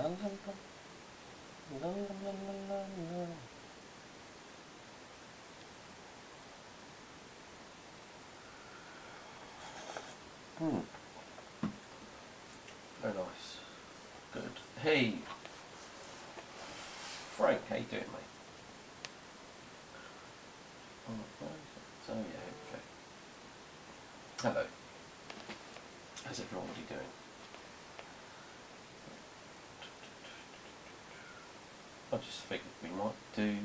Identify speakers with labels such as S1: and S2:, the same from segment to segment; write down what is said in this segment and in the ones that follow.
S1: Very nice. Good. Hey, Frank, how you doing, mate? So yeah, okay. Hello. How's everybody doing? I just figured we might do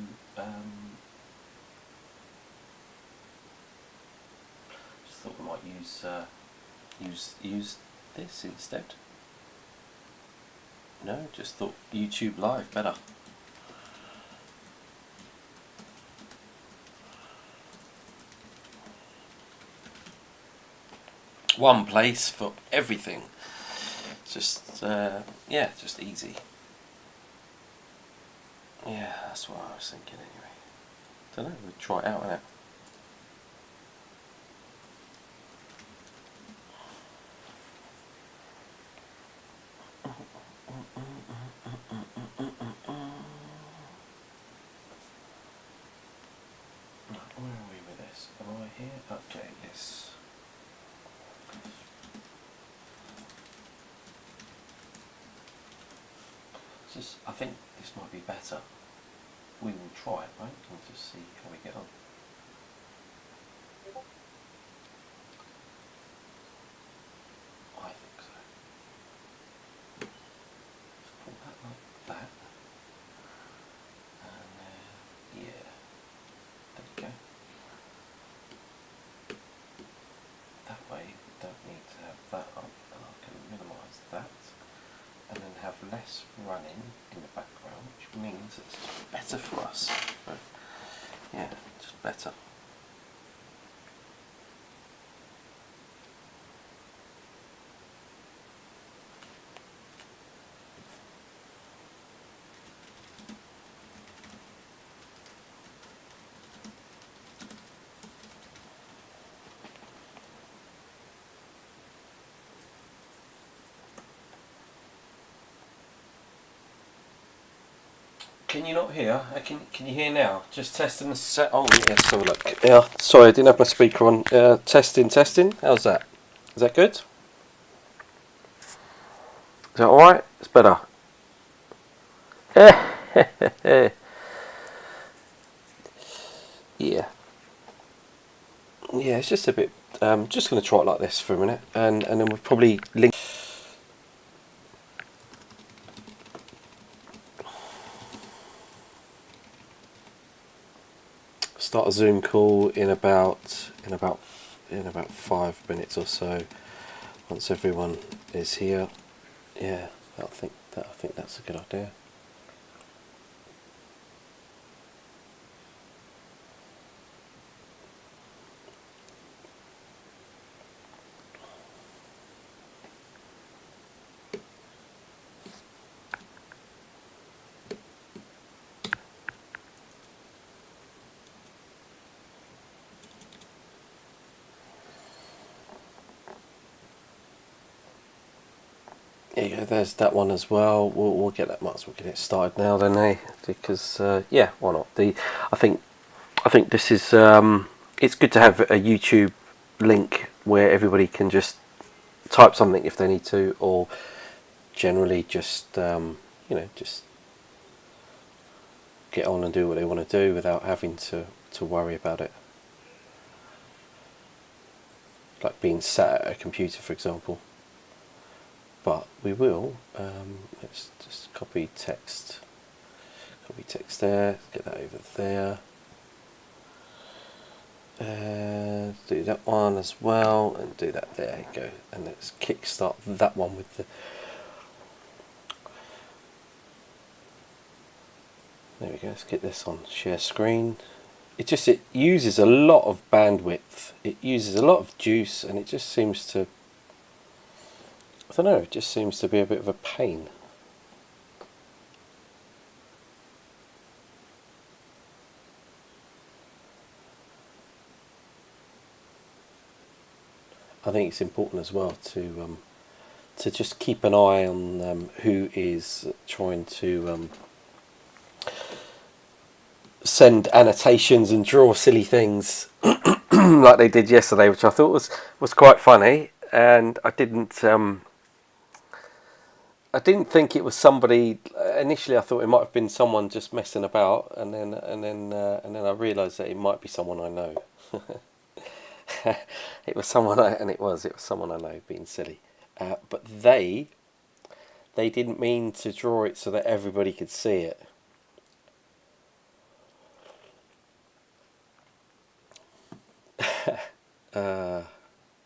S1: just thought we might use this instead. No, just thought YouTube Live better. One place for everything. Just yeah, just easy. Yeah, that's what I was thinking anyway. Don't know, we'll try it out, innit? Where are we with this? Am I here? Okay, yes. Just, I think this might be better. We will try it, right? And just see how we get on. I think so. Just pull that like that. And yeah. There we go. That way we don't need to have that up, and I can minimise that. And then have less running in the background, which means it's better for us. But yeah, just better. Can you not hear? Can you hear now? Just testing the set. Oh yeah, let's have a look. Yeah, sorry, I didn't have my speaker on. Testing. How's that? Is that good? Is that all right? It's better. Yeah. Yeah, it's just a bit. Just going to try it like this for a minute, and then we'll probably link. Start a Zoom call in about 5 minutes or so. Once everyone is here, yeah, I think that's a good idea. There you go. There's that one as well. We'll get that much. We'll get it started now, then, eh? Because yeah, why not? I think this is it's good to have a YouTube link where everybody can just type something if they need to, or generally just just get on and do what they want to do without having to worry about it. Like being sat at a computer, for example. But we will, let's just copy text there, get that over there, do that one as well, and do that, there you go, and let's kickstart that one with the, there we go, let's get this on share screen. It uses a lot of bandwidth, it uses a lot of juice, and it just seems to, I don't know, it just seems to be a bit of a pain. I think it's important as well to to just keep an eye on who is trying to send annotations and draw silly things like they did yesterday, which I thought was quite funny. And I didn't think it was somebody. Initially, I thought it might have been someone just messing about, and then I realised that it might be someone I know. It was someone it was someone I know being silly. But they didn't mean to draw it so that everybody could see it.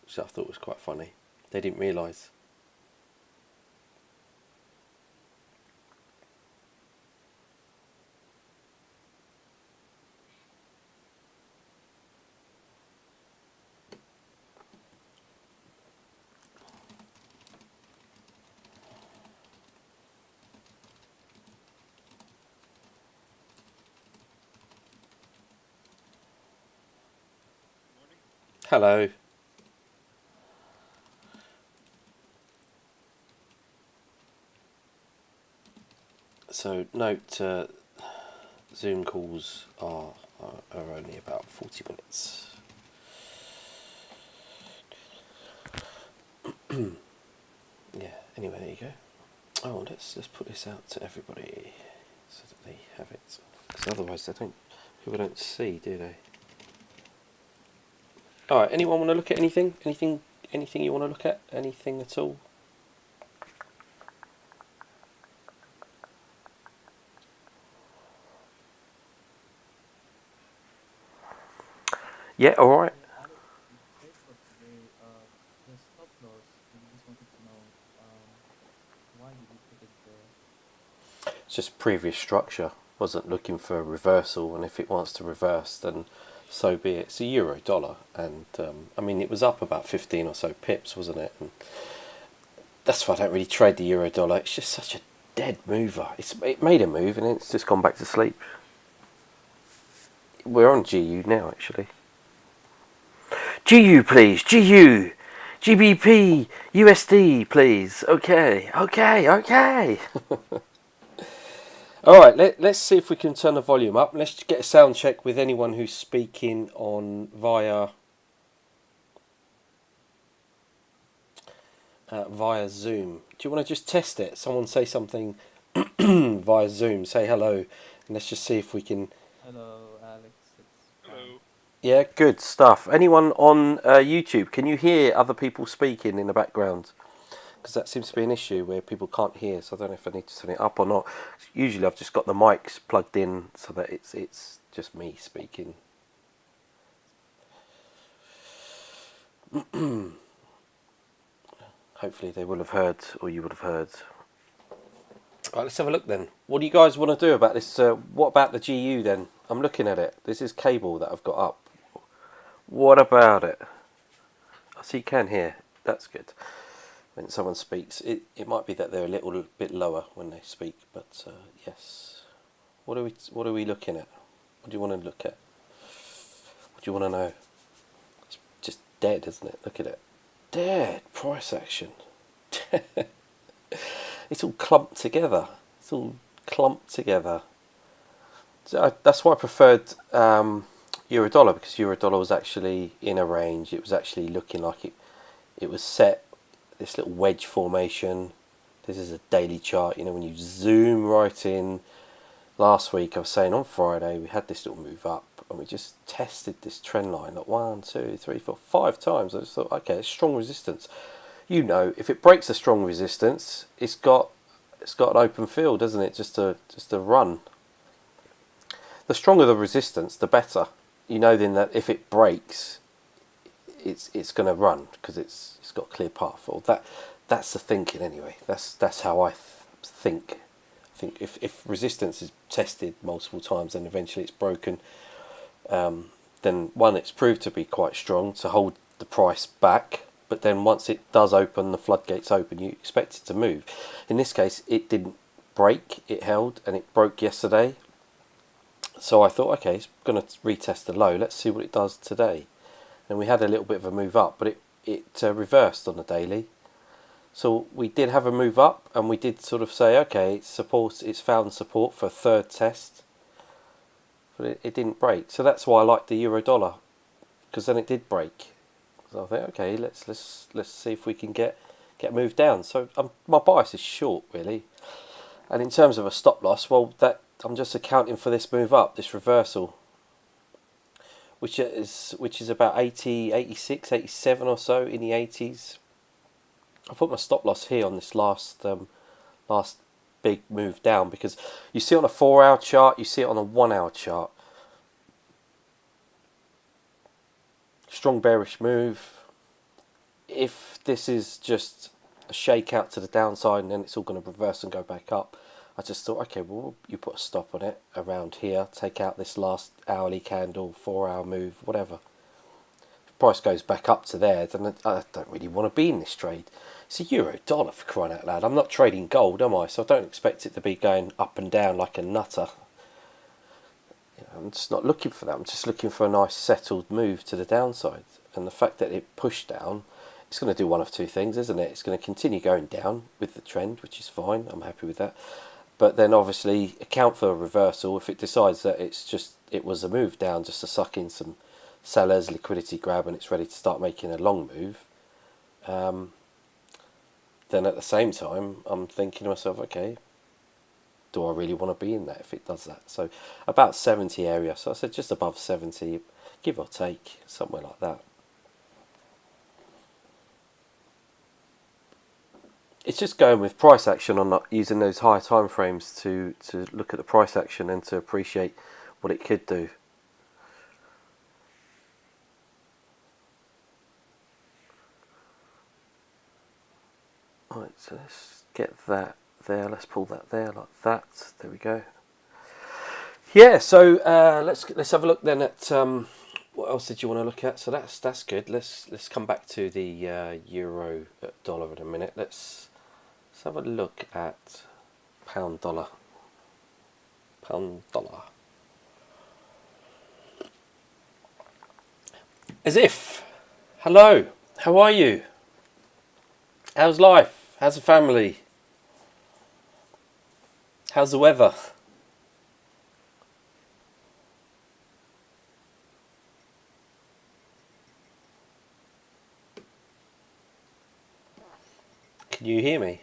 S1: Which I thought was quite funny. They didn't realise. Hello. So note, Zoom calls are only about 40 minutes. Yeah. Anyway, there you go. Oh, let's put this out to everybody so that they have it. Because otherwise, people don't see, do they? All right. Anyone want to look at anything? Anything you want to look at? Anything at all? Yeah. All right. It's just previous structure. Wasn't looking for a reversal, and if it wants to reverse, then so be it. It's a euro dollar, and I mean it was up about 15 or so pips, wasn't it? And that's why I don't really trade the euro dollar. It's just such a dead mover. It made a move and it's just gone back to sleep. We're on GU now, actually. GU, please. GU. GBP. USD, please. Okay. Alright, let's see if we can turn the volume up. Let's get a sound check with anyone who's speaking on via Zoom. Do you want to just test it? Someone say something via Zoom. Say hello, and let's just see if we can.
S2: Hello, Alex.
S3: Hello.
S1: Yeah, good stuff. Anyone on YouTube? Can you hear other people speaking in the background? Because that seems to be an issue where people can't hear. So I don't know if I need to turn it up or not. Usually, I've just got the mics plugged in so that it's just me speaking. Hopefully they will have heard, or you would have heard. Right, let's have a look then. What do you guys want to do about this? What about the GU then? I'm looking at it. This is cable that I've got up. What about it? I see you can hear. That's good. When someone speaks, it might be that they're a little bit lower when they speak, but yes. What are we looking at? What do you want to look at? What do you want to know? It's just dead, isn't it? Look at it. Dead price action. It's all clumped together. So that's why I preferred euro dollar, because euro dollar was actually in a range. It was actually looking like it was set. This little wedge formation. This is a daily chart. You know, when you zoom right in. Last week I was saying on Friday we had this little move up, and we just tested this trend line like 1, 2, 3, 4, 5 times. I just thought, okay, it's strong resistance. You know, if it breaks a strong resistance, it's got an open field, doesn't it? Just to run. The stronger the resistance, the better. You know then that if it breaks, it's going to run because it's got a clear path. Or that's the thinking anyway. That's how I think. I think if resistance is tested multiple times and eventually it's broken, then one, it's proved to be quite strong to hold the price back. But then once it does open, the floodgates open, you expect it to move. In this case, it didn't break, it held, and it broke yesterday. So I thought, okay, it's going to retest the low. Let's see what it does today. And we had a little bit of a move up, but it reversed on the daily. So we did have a move up, and we did sort of say, okay, it's found support for a third test, but it didn't break. So that's why I like the euro dollar, because then it did break. So I think, okay, let's see if we can get a move down. So my bias is short, really. And in terms of a stop loss, well, that I'm just accounting for this move up, this reversal, which is about 80, 86, 87 or so in the 80s. I put my stop loss here on this last big move down, because you see it on a 4-hour chart, you see it on a 1-hour chart. Strong bearish move. If this is just a shakeout to the downside and then it's all going to reverse and go back up, I just thought, okay, well, you put a stop on it around here, take out this last hourly candle, 4-hour move, whatever. If price goes back up to there, then I don't really want to be in this trade. It's a euro dollar, for crying out loud. I'm not trading gold, am I? So I don't expect it to be going up and down like a nutter. I'm just not looking for that. I'm just looking for a nice settled move to the downside. And the fact that it pushed down, it's going to do one of two things, isn't it? It's going to continue going down with the trend, which is fine. I'm happy with that. But then obviously account for a reversal. If it decides that it was a move down just to suck in some sellers, liquidity grab, and it's ready to start making a long move, then at the same time I'm thinking to myself, okay, do I really want to be in that if it does that? So about 70 area. So I said just above 70, give or take, somewhere like that. It's just going with price action on not using those higher time frames to look at the price action and to appreciate what it could do. Right, so let's get that there. Let's pull that there like that. There we go. Yeah, so let's have a look then at what else did you want to look at? So that's good. Let's come back to the euro dollar in a minute. Let's have a look at pound dollar. Pound dollar. As if. Hello. How are you? How's life? How's the family? How's the weather? Can you hear me?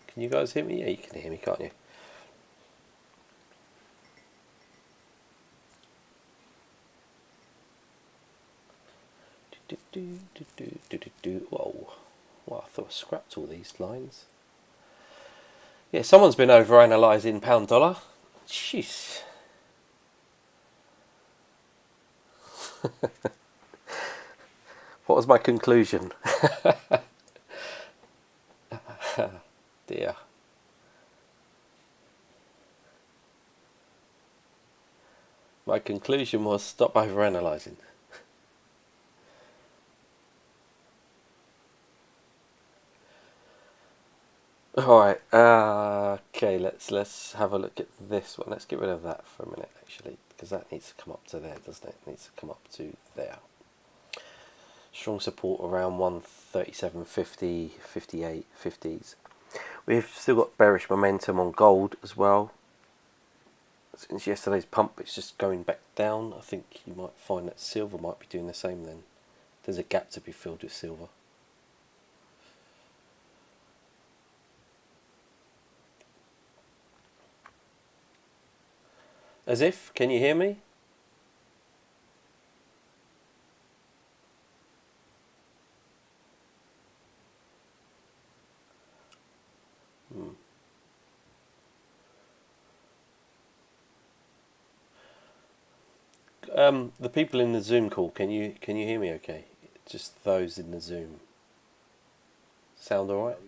S1: Can you guys hear me? Yeah, you can hear me, can't you? Whoa. Well, I thought I scrapped all these lines. Yeah, someone's been over analysing pound dollar. Jeez. What was my conclusion? Dear. My conclusion was stop over-analysing. Alright, okay, let's have a look at this one. Let's get rid of that for a minute, actually, because that needs to come up to there, doesn't it? It needs to come up to there. Strong support around 137.50, 58, 50s. We've still got bearish momentum on gold as well. Since yesterday's pump, it's just going back down. I think you might find that silver might be doing the same then. There's a gap to be filled with silver. As if, can you hear me? The people in the Zoom call, can you hear me okay? Just those in the Zoom. Sound alright?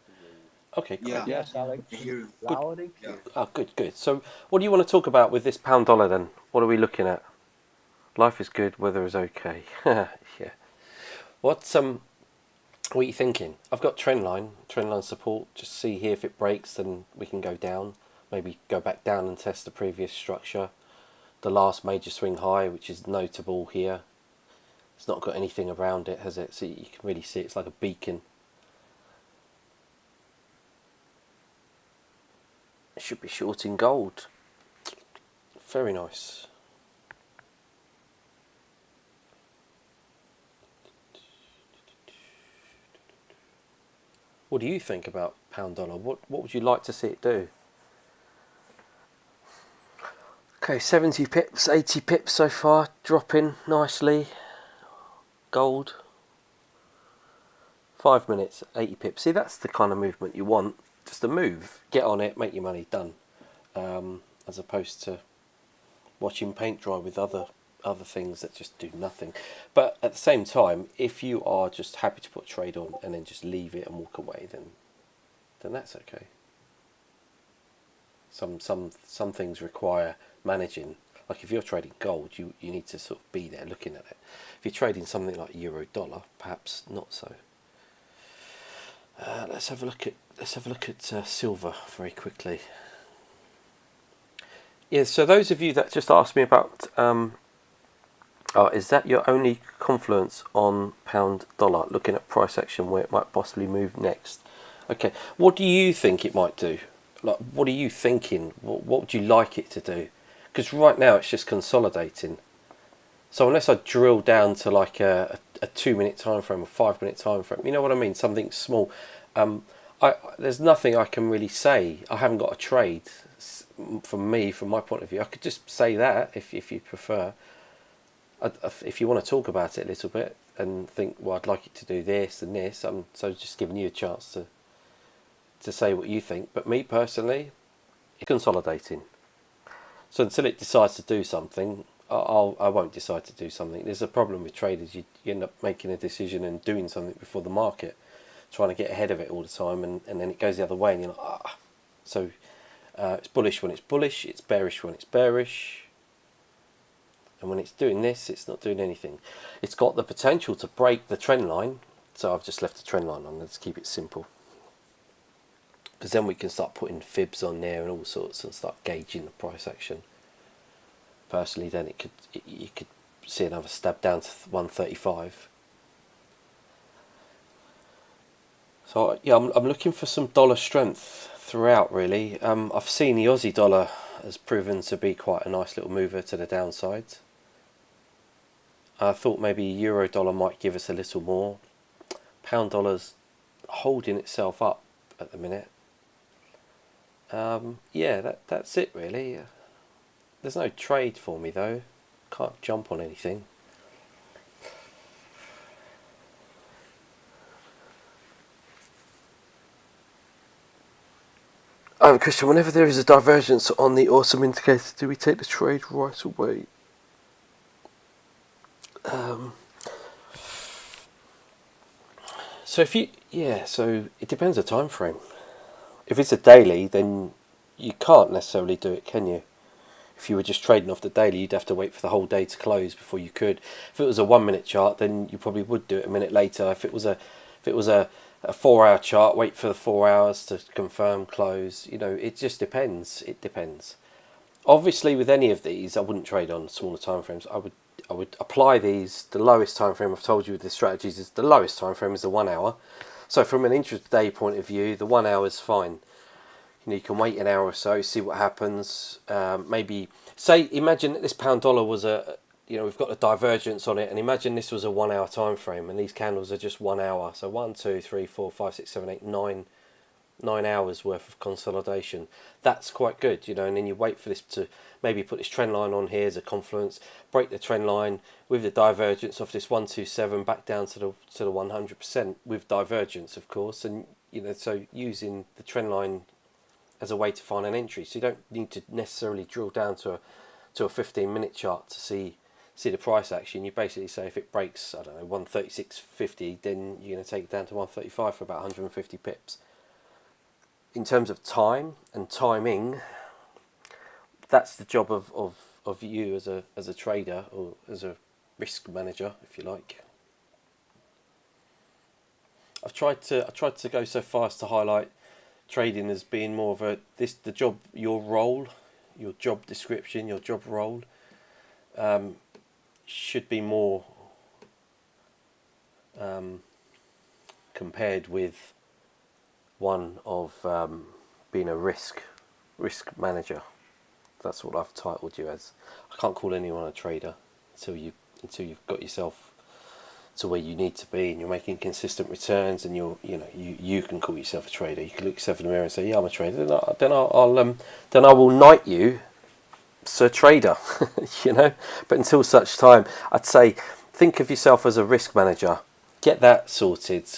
S1: Okay, great.
S2: Yeah.
S3: Yes, Alex.
S2: Here.
S3: Loud and
S2: Yeah.
S3: clear.
S1: Oh, good. So, what do you want to talk about with this pound dollar then? What are we looking at? Life is good, weather is okay. Yeah. What are you thinking? I've got trend line support. Just see here if it breaks, then we can go down. Maybe go back down and test the previous structure. The last major swing high, which is notable here. It's not got anything around it, has it? So you can really see it's like a beacon. should be short in gold. Very nice. What do you think about pound dollar? What would you like to see it do? Okay, 70 pips, 80 pips so far, dropping nicely. Gold. 5 minutes, 80 pips. See, that's the kind of movement you want. Just a move, get on it, make your money, done. As opposed to watching paint dry with other things that just do nothing. But at the same time, if you are just happy to put a trade on and then just leave it and walk away, then that's okay. Some things require managing. Like if you're trading gold, you need to sort of be there looking at it. If you're trading something like euro dollar, perhaps not so. Let's have a look at silver very quickly. Yeah, so those of you that just asked me about, is that your only confluence on pound dollar? Looking at price action where it might possibly move next. Okay, what do you think it might do? Like, what are you thinking? What would you like it to do? Because right now it's just consolidating. So unless I drill down to like a 2 minute time frame, a 5 minute time frame, you know what I mean? Something small. There's nothing I can really say. I haven't got a trade. From my point of view, I could just say that if you prefer. If you want to talk about it a little bit and think, well, I'd like it to do this and this. So just giving you a chance to say what you think. But me personally, it's consolidating. So until it decides to do something, I won't decide to do something. There's a problem with traders. You end up making a decision and doing something before the market, trying to get ahead of it all the time, and then it goes the other way, and you're like, ah. So it's bullish when it's bullish, it's bearish when it's bearish, and when it's doing this, it's not doing anything. It's got the potential to break the trend line, so I've just left the trend line on. Let's keep it simple, because then we can start putting fibs on there and all sorts and start gauging the price action. Personally, then you could see another stab down to 135. So yeah, I'm looking for some dollar strength throughout, really. I've seen the Aussie dollar has proven to be quite a nice little mover to the downside. I thought maybe euro dollar might give us a little more. Pound dollar's holding itself up at the minute. Yeah, that's it really. There's no trade for me though. Can't jump on anything. Christian, whenever there is a divergence on the awesome indicator, do we take the trade right away? So so it depends on the time frame. If it's a daily, then you can't necessarily do it, can you? If you were just trading off the daily, you'd have to wait for the whole day to close before you could. If it was a 1 minute chart, then you probably would do it a minute later. If it was a 4 hour chart, wait for the 4 hours to confirm close. You know, it just depends. It depends. Obviously, with any of these, I wouldn't trade on smaller time frames. I would apply these. The lowest time frame I've told you with the strategies is the lowest time frame is the 1 hour. So from an intraday point of view, the 1 hour is fine. You know, you can wait an hour or so, see what happens. Maybe imagine that this pound dollar was we've got a divergence on it, and imagine this was a 1 hour time frame, and these candles are just 1 hour. So 1, 2, 3, 4, 5, 6, 7, 8, 9 hours worth of consolidation. That's quite good, you know. And then you wait for this to maybe put this trend line on here as a confluence, break the trend line with the divergence of this 127 back down to the 100% with divergence, of course, and you know, so using the trend line as a way to find an entry. So you don't need to necessarily drill down to a 15-minute chart to see the price action. You basically say if it breaks, I don't know, 136.50, then you're going to take it down to 135 for about 150 pips. In terms of time and timing, that's the job of you as a trader or as a risk manager, if you like. I've tried to go so far as to highlight trading as being more of the job, your role, your job description, your job role should be more compared with one of being a risk risk manager. That's what I've titled you as. I can't call anyone a trader until you've got yourself to where you need to be and you're making consistent returns, and you can call yourself a trader. You can look yourself in the mirror and say, yeah, I'm a trader. Then I will knight you, Sir Trader. But until such time, I'd say think of yourself as a risk manager. Get that sorted,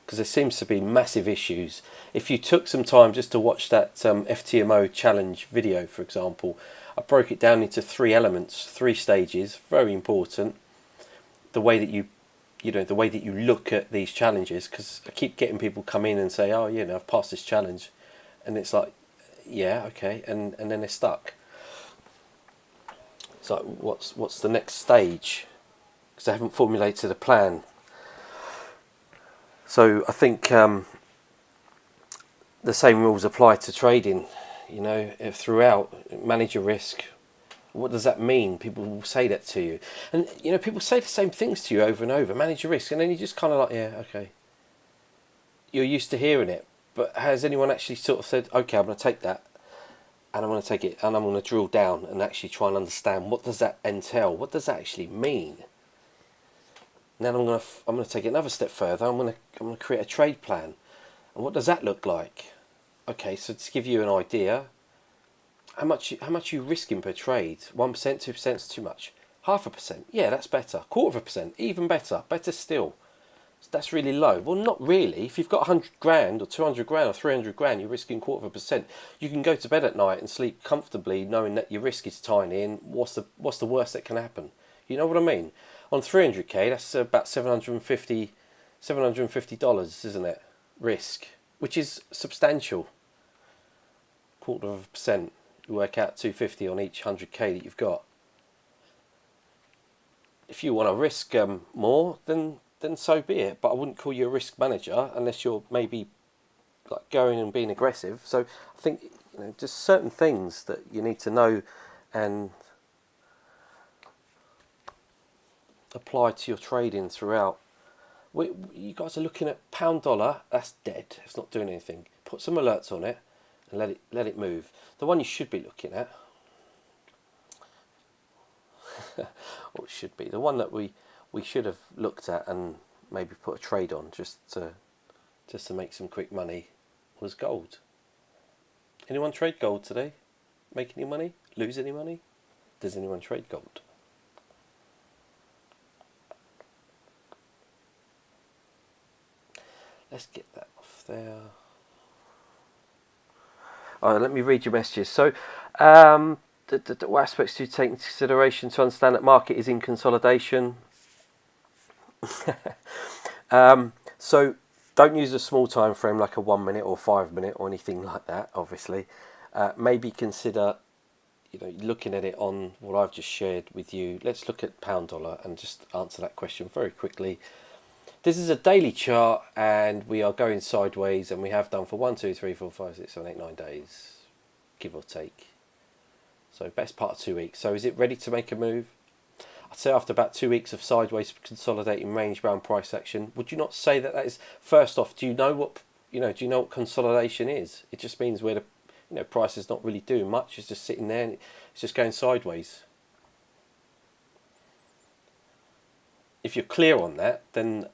S1: because there seems to be massive issues. If you took some time just to watch that FTMO challenge video, for example, I broke it down into 3 elements, 3 stages, very important. The way that you look at these challenges, because I keep getting people come in and say, oh, I've passed this challenge, and it's like, yeah, okay, and then they're stuck. It's like, what's the next stage? Because they haven't formulated a plan. So I think the same rules apply to trading. Throughout, manage your risk. What does that mean? People will say that to you, and people say the same things to you over and over. Manage your risk, and then you just kind of like, yeah, okay. You're used to hearing it, but has anyone actually sort of said, okay, I'm going to take that, and I'm going to take it, and I'm going to drill down and actually try and understand what does that entail? What does that actually mean? And then I'm going to take it another step further. I'm going to create a trade plan, and what does that look like? Okay, so to give you an idea. How much are you risking per trade? 1%, 2% is too much. 0.5%, yeah, that's better. 0.25%, even better. Better still. That's really low. Well, not really. If you've got 100 grand or 200 grand or 300 grand, you're risking 0.25%. You can go to bed at night and sleep comfortably, knowing that your risk is tiny. And what's the worst that can happen? You know what I mean? On 300k, that's about $750, isn't it? Risk, which is substantial. 0.25%. You work out 250 on each 100k that you've got. If you want to risk more, then so be it. But I wouldn't call you a risk manager unless you're maybe like going and being aggressive. So I think just certain things that you need to know and apply to your trading throughout. You guys are looking at pound dollar. That's dead. It's not doing anything. Put some alerts on it and let it move. The one you should be looking at, or it should be the one that we should have looked at and maybe put a trade on just to make some quick money, was gold. Anyone trade gold today? Make any money? Lose any money? Does anyone trade gold? Let's get that off there. Let me read your messages. So, what aspects do you take into consideration to understand that market is in consolidation? So, don't use a small time frame like a 1 minute or 5 minute or anything like that. Obviously, maybe consider, looking at it on what I've just shared with you. Let's look at pound dollar and just answer that question very quickly. This is a daily chart, and we are going sideways, and we have done for 1, 2, 3, 4, 5, 6, 7, 8, 9 days, give or take. So best part of 2 weeks. So is it ready to make a move? I'd say after about 2 weeks of sideways consolidating range bound price action, would you not say that is, first off, do you know what consolidation is? It just means where the price is not really doing much. It's just sitting there and it's just going sideways. If you're clear on that, then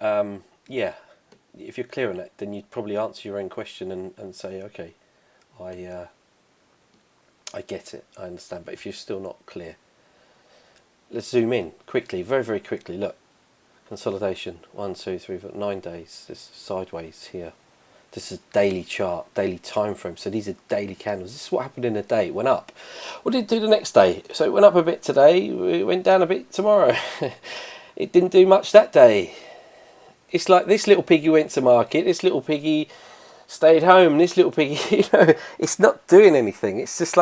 S1: if you're clear on that, then you'd probably answer your own question and say, okay, I get it, I understand. But if you're still not clear, let's zoom in quickly, very, very quickly. Look, consolidation, 1, 2, 3, 4, 9 days. This is sideways here. This is daily chart, daily time frame. So these are daily candles. This is what happened in a day. It went up. What did it do the next day? So it went up a bit today. It went down a bit tomorrow. It didn't do much that day. It's like this little piggy went to market. This little piggy stayed home. This little piggy, it's not doing anything. It's just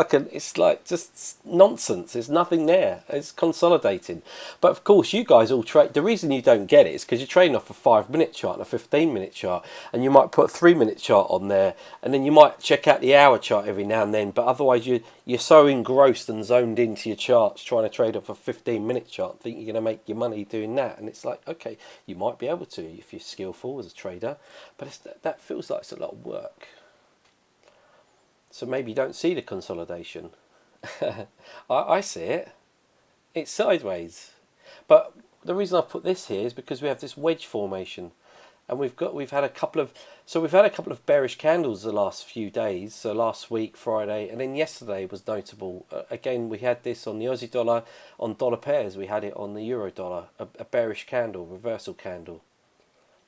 S1: just nonsense. There's nothing there. It's consolidating. But of course, you guys all trade. The reason you don't get it is because you're trading off a 5-minute chart and a 15-minute chart, and you might put a 3-minute chart on there, and then you might check out the hour chart every now and then. But otherwise, you're so engrossed and zoned into your charts, trying to trade off a 15-minute chart, think you're going to make your money doing that. And it's like, okay, you might be able to if you're skillful as a trader, but that feels like it's a lot of work. So maybe you don't see the consolidation. I see it. It's sideways. But the reason I put this here is because we have this wedge formation, and we've had a couple of bearish candles the last few days. So last week Friday, and then yesterday was notable. Again, we had this on the Aussie dollar, on dollar pairs. We had it on the euro dollar, a bearish candle, reversal candle.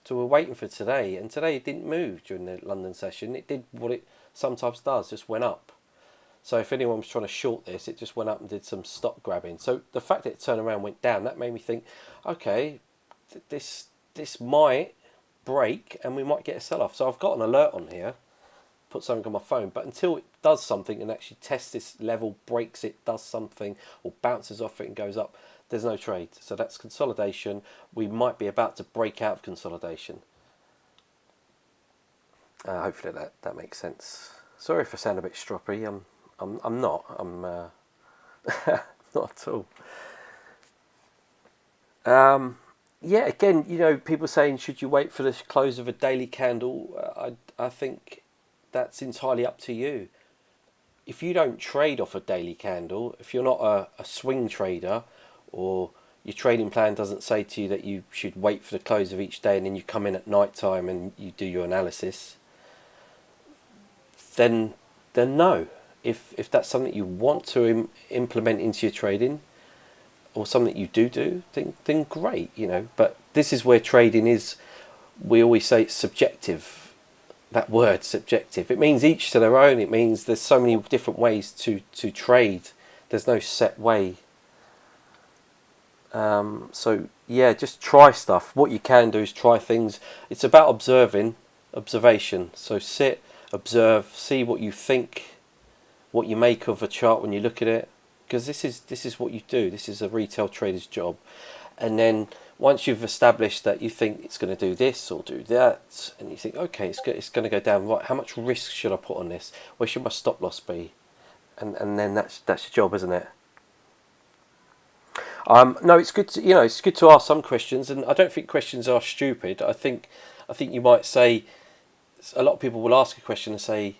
S1: So we're waiting for today, and today it didn't move during the London session. It did what it sometimes does, just went up. So if anyone was trying to short this, it just went up and did some stock grabbing. So the fact that it turned around, went down, that made me think, okay, this might break and we might get a sell-off. So I've got an alert on here, put something on my phone, but until it does something and actually tests this level, breaks it, does something, or bounces off it and goes up, there's no trade. So that's consolidation. We might be about to break out of consolidation. Hopefully that makes sense. Sorry if I sound a bit stroppy. I'm not. I'm not at all. Yeah, again, people saying, should you wait for the close of a daily candle? I think that's entirely up to you. If you don't trade off a daily candle, if you're not a swing trader, or your trading plan doesn't say to you that you should wait for the close of each day and then you come in at night time and you do your analysis, then no. If that's something you want to implement into your trading, or something you do, then great, But this is where trading is. We always say it's subjective. That word, subjective. It means each to their own. It means there's so many different ways to trade. There's no set way. So yeah, just try stuff. What you can do is try things. It's about observation. So sit, observe, see what you think, what you make of a chart when you look at it. Because this is what you do. This is a retail trader's job. And then once you've established that you think it's going to do this or do that, and you think, okay, it's going to go down, right, how much risk should I put on this? Where should my stop loss be? And then that's your job, isn't it? No, it's good to it's good to ask some questions, and I don't think questions are stupid. I think you might say, a lot of people will ask a question and say,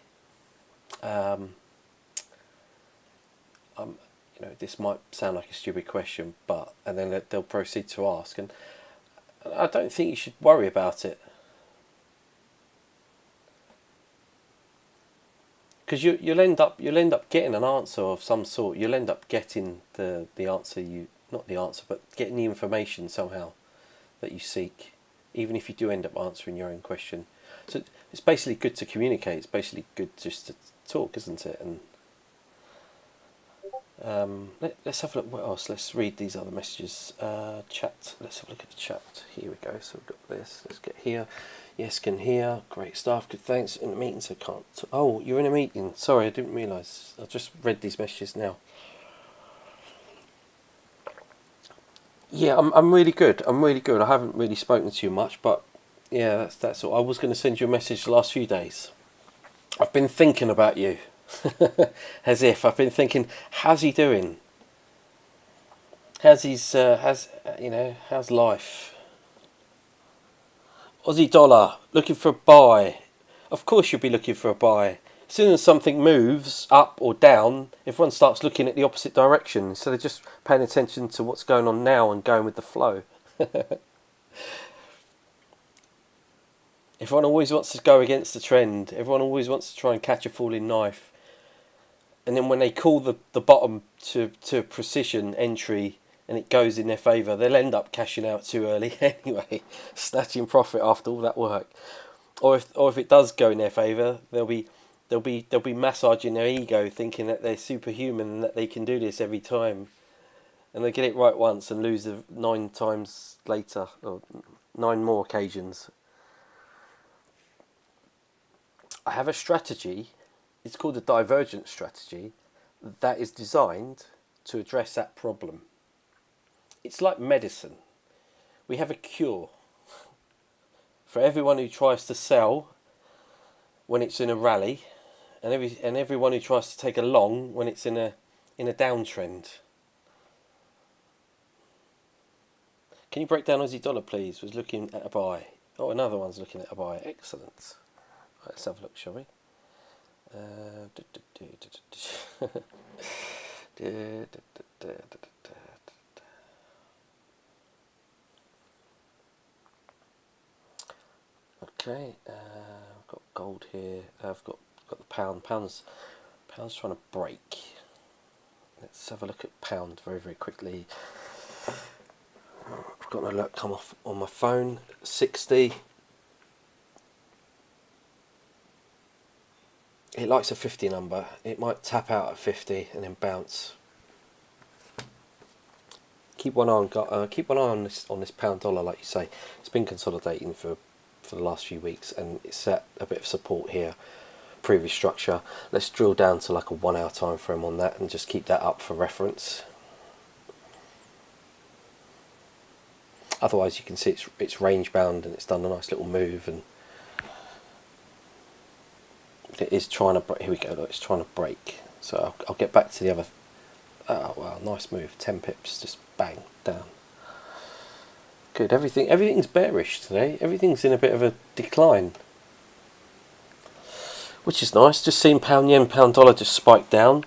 S1: this might sound like a stupid question, and then they'll proceed to ask, and I don't think you should worry about it, because you'll end up getting an answer of some sort. You'll end up getting the answer not the answer, but getting the information somehow that you seek, even if you do end up answering your own question. So it's basically good to communicate. It's basically good just to talk, isn't it? And let's have a look what else. Let's read these other messages. Chat. Let's have a look at the chat. Here we go. So we've got this. Let's get here. Yes, can hear. Great stuff. Good, thanks. In a meeting, so can't. Oh, you're in a meeting. Sorry, I didn't realise. I just read these messages now. Yeah, I'm really good. I'm really good. I haven't really spoken to you much, but yeah, that's all. I was going to send you a message the last few days. I've been thinking about you. As if I've been thinking, how's he doing? How's life? Aussie dollar, looking for a buy. Of course you'll be looking for a buy. As soon as something moves up or down, everyone starts looking at the opposite direction instead of just paying attention to what's going on now and going with the flow. Everyone always wants to go against the trend. Everyone always wants to try and catch a falling knife. And then when they call the bottom to precision entry and it goes in their favour, they'll end up cashing out too early anyway, snatching profit after all that work. Or if it does go in their favour, they'll be massaging their ego, thinking that they're superhuman and that they can do this every time. And they get it right once and lose it 9 times later, or 9 more occasions. I have a strategy. It's called a divergent strategy that is designed to address that problem. It's like medicine. We have a cure for everyone who tries to sell when it's in a rally, and everyone who tries to take a long when it's in a downtrend. Can you break down Aussie dollar, please? Was looking at a buy. Oh, another one's looking at a buy. Excellent. Right, let's have a look, shall we? Okay, I've got gold here. I've got the pound. Pound's trying to break. Let's have a look at pound very quickly. I've got an alert come off on my phone. 60. It likes a 50 number. It might tap out at 50 and then bounce. Keep one eye on this pound dollar, like you say. It's been consolidating for the last few weeks, and it's at a bit of support here. Previous structure. Let's drill down to like a 1 hour time frame on that, and just keep that up for reference. Otherwise, you can see it's range bound, and it's done a nice little move, and it is trying to break. Here we go. Look, it's trying to break. So I'll get back to the other. Oh wow, nice move. 10 pips, just bang down. Good. Everything's bearish today. Everything's in a bit of a decline, which is nice. Just seeing pound yen, pound dollar just spike down.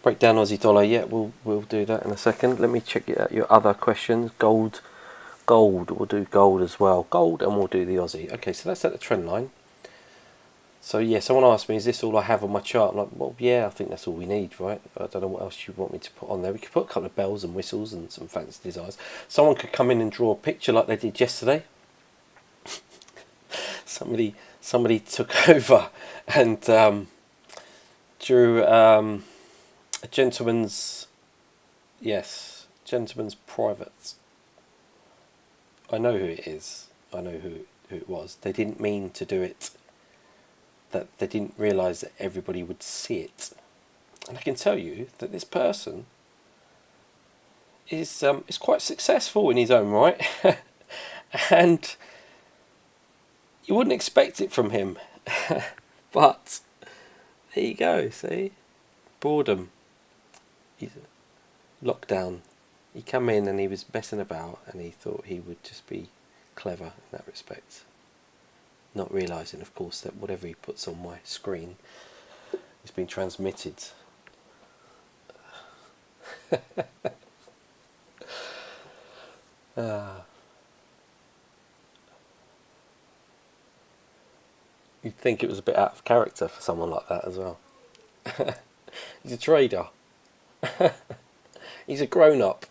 S1: Break down Aussie dollar. Yeah, we'll do that in a second. Let me check out your other questions. Gold. We'll do gold as well. Gold, and we'll do the Aussie. Okay, so that's at the trend line. So yeah, someone asked me, is this all I have on my chart? I'm like, well, yeah, I think that's all we need, right? I don't know what else you want me to put on there. We could put a couple of bells and whistles and some fancy designs. Someone could come in and draw a picture like they did yesterday. somebody took over and drew a gentleman's private. I know who it is. I know who it was. They didn't mean to do it. That they didn't realise that everybody would see it. And I can tell you that this person is quite successful in his own right. And you wouldn't expect it from him. But there you go, see? Boredom. He's lockdown. He came in and he was messing about, and he thought he would just be clever in that respect. Not realising, of course, that whatever he puts on my screen is being transmitted. You'd think it was a bit out of character for someone like that as well. He's a trader. He's a grown-up.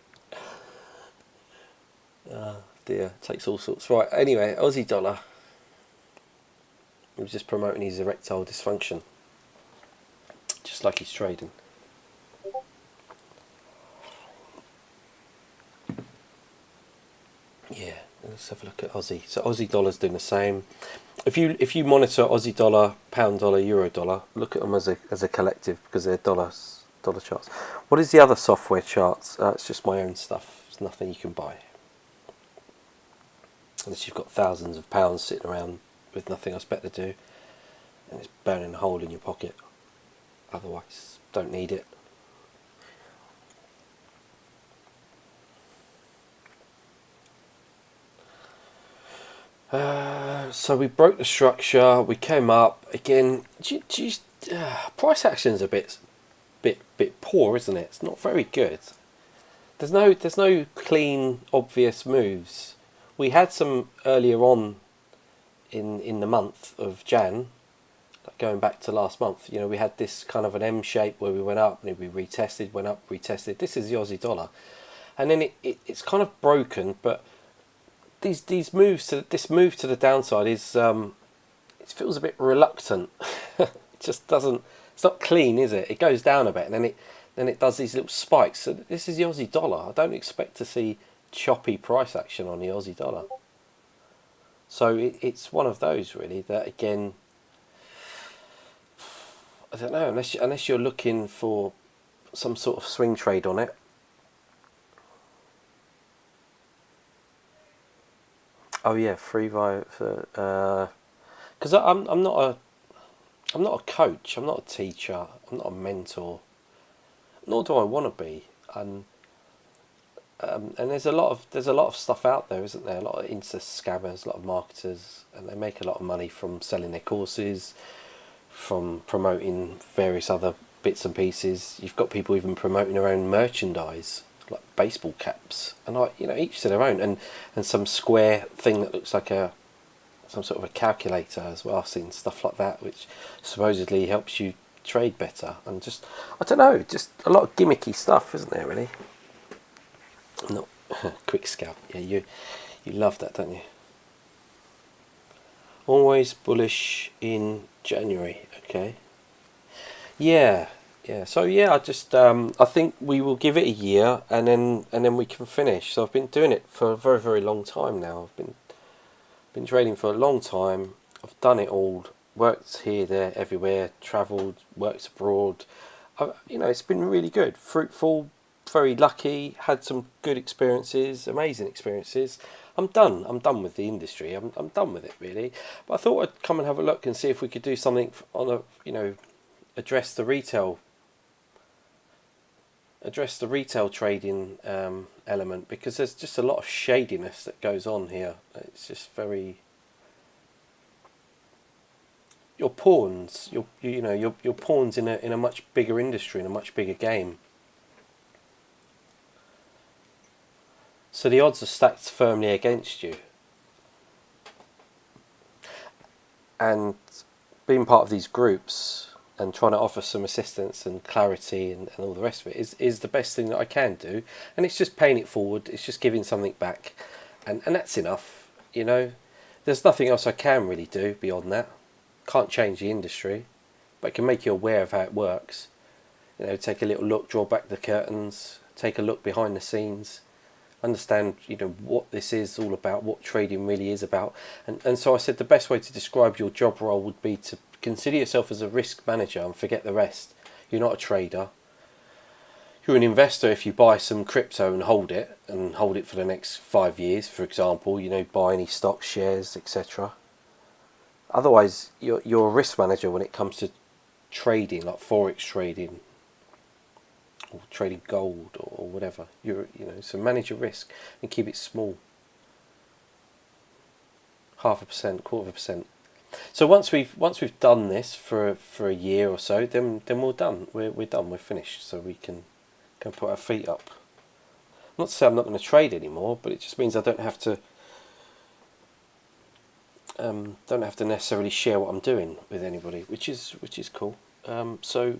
S1: Dear, takes all sorts. Right, anyway, Aussie dollar. He was just promoting his erectile dysfunction. Just like he's trading. Yeah, let's have a look at Aussie. So Aussie dollar's doing the same. If you monitor Aussie dollar, pound dollar, euro dollar, look at them as a collective, because they're dollar charts. What is the other software charts? It's just my own stuff. It's nothing you can buy. Unless you've got thousands of pounds sitting around with nothing else better to do, and it's burning a hole in your pocket. Otherwise, don't need it. So we broke the structure. We came up again. Price action's a bit poor, isn't it? It's not very good. There's no clean, obvious moves. We had some earlier on in the month of Jan, going back to last month. You know, we had this kind of an M shape where we went up and we retested, went up, retested. This is the Aussie dollar, and then it's kind of broken. But these moves this move to the downside is it feels a bit reluctant. It just doesn't. It's not clean, is it? It goes down a bit, and then it does these little spikes. So this is the Aussie dollar. I don't expect to see choppy price action on the Aussie dollar. So it's one of those really that, again, I don't know, unless you're looking for some sort of swing trade on it. Oh yeah, free via because I'm not a coach. I'm not a teacher. I'm not a mentor. Nor do I want to be. And And there's a lot of stuff out there, isn't there? A lot of insta scammers, a lot of marketers, and they make a lot of money from selling their courses, from promoting various other bits and pieces. You've got people even promoting their own merchandise, like baseball caps, and each to their own, and some square thing that looks like some sort of a calculator as well. I've seen stuff like that, which supposedly helps you trade better, and just I don't know, just a lot of gimmicky stuff, isn't there? Really, not quick scalp. Yeah, you love that, don't you? Always bullish in January. Okay. Yeah, yeah. So yeah, I think we will give it a year, and then we can finish. So I've been doing it for a very very long time now. I've been trading for a long time. I've done it all. Worked here, there, everywhere. Travelled, worked abroad. It's been really good, fruitful, very lucky. Had some good experiences, amazing experiences. I'm done. I'm done with the industry. I'm done with it really. But I thought I'd come and have a look and see if we could do something on address the retail trading element, because there's just a lot of shadiness that goes on here. It's just very your pawns, your pawns in a much bigger industry, in a much bigger game. So the odds are stacked firmly against you. And being part of these groups and trying to offer some assistance and clarity and all the rest of it is the best thing that I can do. And it's just paying it forward. It's just giving something back. And that's enough, There's nothing else I can really do beyond that. Can't change the industry, but I can make you aware of how it works. Take a little look, draw back the curtains, take a look behind the scenes, understand what this is all about, what trading really is about. And so I said the best way to describe your job role would be to consider yourself as a risk manager and forget the rest. You're not a trader. You're an investor if you buy some crypto and hold it for the next 5 years, for example. Buy any stocks, shares, etc. Otherwise, you're a risk manager when it comes to trading, like forex trading, or trading gold or whatever. So manage your risk and keep it small. 0.5%, 1/4%. So once we've done this for a year or so, then we're done. We're done. We're finished. So we can put our feet up. Not to say I'm not going to trade anymore, but it just means I don't have to necessarily share what I'm doing with anybody, which is cool. So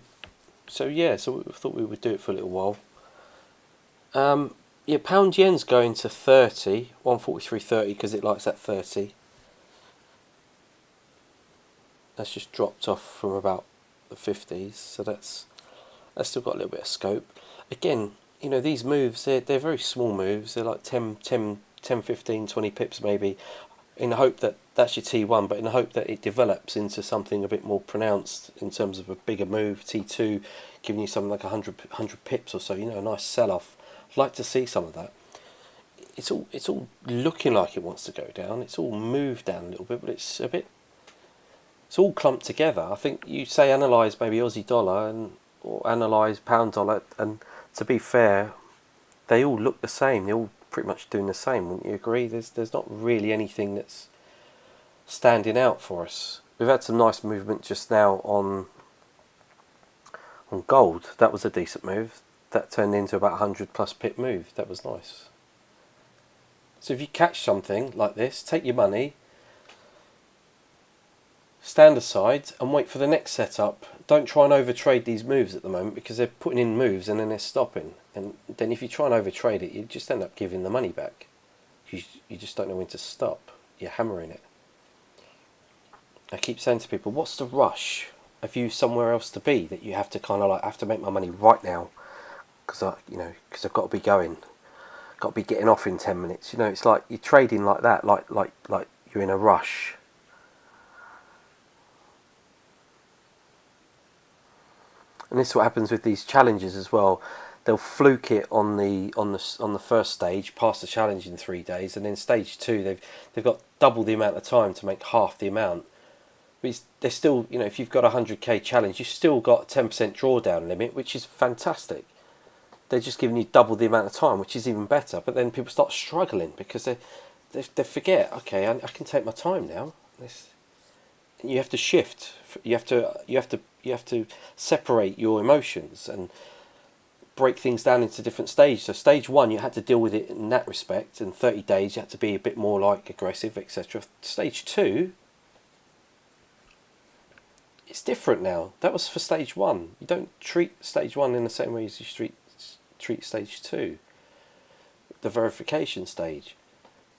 S1: we thought we would do it for a little while. Pound yen's going to 30, 143.30, because it likes that 30. That's just dropped off from about the 50s, so that's still got a little bit of scope. Again, these moves, they're very small moves. They're like 10, 15, 20 pips maybe, in the hope that that's your T1, but in the hope that it develops into something a bit more pronounced in terms of a bigger move. T2 giving you something like 100 pips or so, a nice sell-off. I'd like to see some of that. It's all looking like it wants to go down. It's all moved down a little bit, but it's all clumped together. I think you say analyse maybe Aussie dollar or analyse pound dollar, and to be fair, they all look the same. They're all pretty much doing the same, wouldn't you agree? There's not really anything that's standing out for us. We've had some nice movement just now on gold. That was a decent move. That turned into about 100 plus pip move. That was nice. So if you catch something like this, take your money, stand aside and wait for the next setup. Don't try and overtrade these moves at the moment, because they're putting in moves and then they're stopping. And then if you try and overtrade it, you just end up giving the money back. You just don't know when to stop. You're hammering it. I keep saying to people, what's the rush? Have you somewhere else to be that you have to I have to make my money right now because I've got to be going. Got to be getting off in 10 minutes. It's like you're trading like that, like you're in a rush. And this is what happens with these challenges as well. They'll fluke it on the first stage, pass the challenge in 3 days, and then stage 2 they've got double the amount of time to make half the amount. But they're still, if you've got a 100k challenge, you've still got a 10% drawdown limit, which is fantastic. they're just giving you double the amount of time, which is even better. But then people start struggling because they forget. Okay, I can take my time now. You have to shift. You have to separate your emotions and break things down into different stages. So stage 1, you had to deal with it in that respect. In 30 days, you had to be a bit more like aggressive, etc. Stage 2, it's different now. That was for stage 1. You don't treat stage 1 in the same way as you treat stage 2, the verification stage.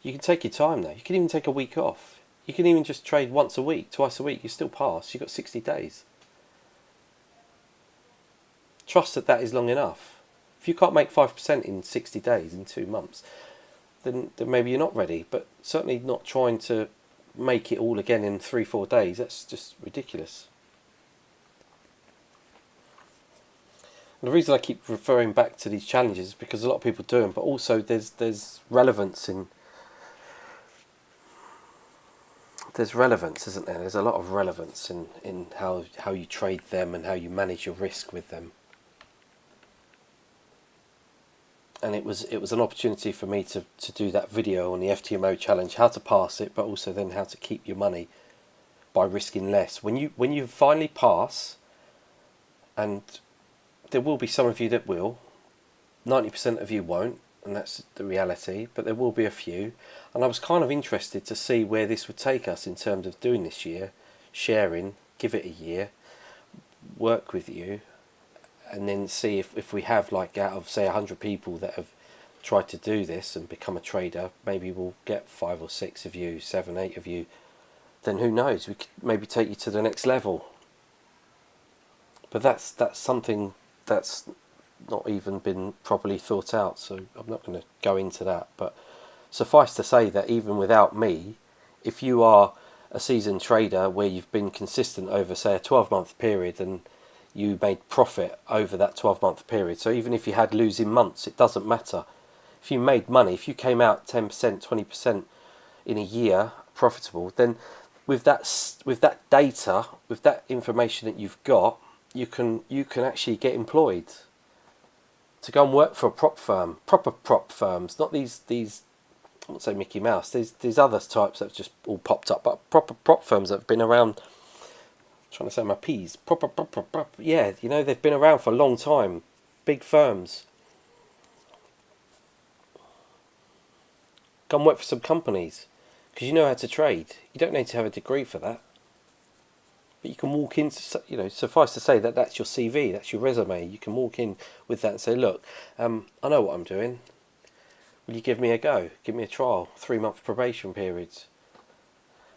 S1: You can take your time now. You can even take a week off. You can even just trade once a week, twice a week. You still pass. You've got 60 days. Trust that is long enough. If you can't make 5% in 60 days, in 2 months, then maybe you're not ready. But certainly not trying to make it all again in 3-4 days. That's just ridiculous. And the reason I keep referring back to these challenges is because a lot of people do them, but also there's relevance in... There's relevance, isn't there? There's a lot of relevance in how you trade them and how you manage your risk with them. And it was an opportunity for me to do that video on the FTMO challenge, how to pass it, but also then how to keep your money by risking less. When you finally pass, and there will be some of you that will, 90% of you won't, and that's the reality, but there will be a few. And I was kind of interested to see where this would take us in terms of doing this year, sharing, give it a year, work with you, and then see if we have, like, out of say 100 people that have tried to do this and become a trader, maybe we'll get 5 or 6 of you, 7, 8 of you. Then who knows, we could maybe take you to the next level. But that's something that's not even been properly thought out, so I'm not going to go into that. But suffice to say that even without me, if you are a seasoned trader where you've been consistent over, say, a 12-month period, and you made profit over that 12-month period, so even if you had losing months, it doesn't matter. If you made money, if you came out 10%, 20% in a year profitable, then with that data, with that information that you've got, you can actually get employed to go and work for a prop firm, proper prop firms, not these I won't say Mickey Mouse, these other types that have just all popped up, but proper prop firms that have been around. I'm trying to say my P's, proper, yeah, you know, they've been around for a long time, big firms. Go and work for some companies, because you know how to trade. You don't need to have a degree for that. But you can walk in, you know, suffice to say that that's your CV, that's your resume. You can walk in with that and say, look, I know what I'm doing. Will you give me a go? Give me a trial, 3-month probation periods.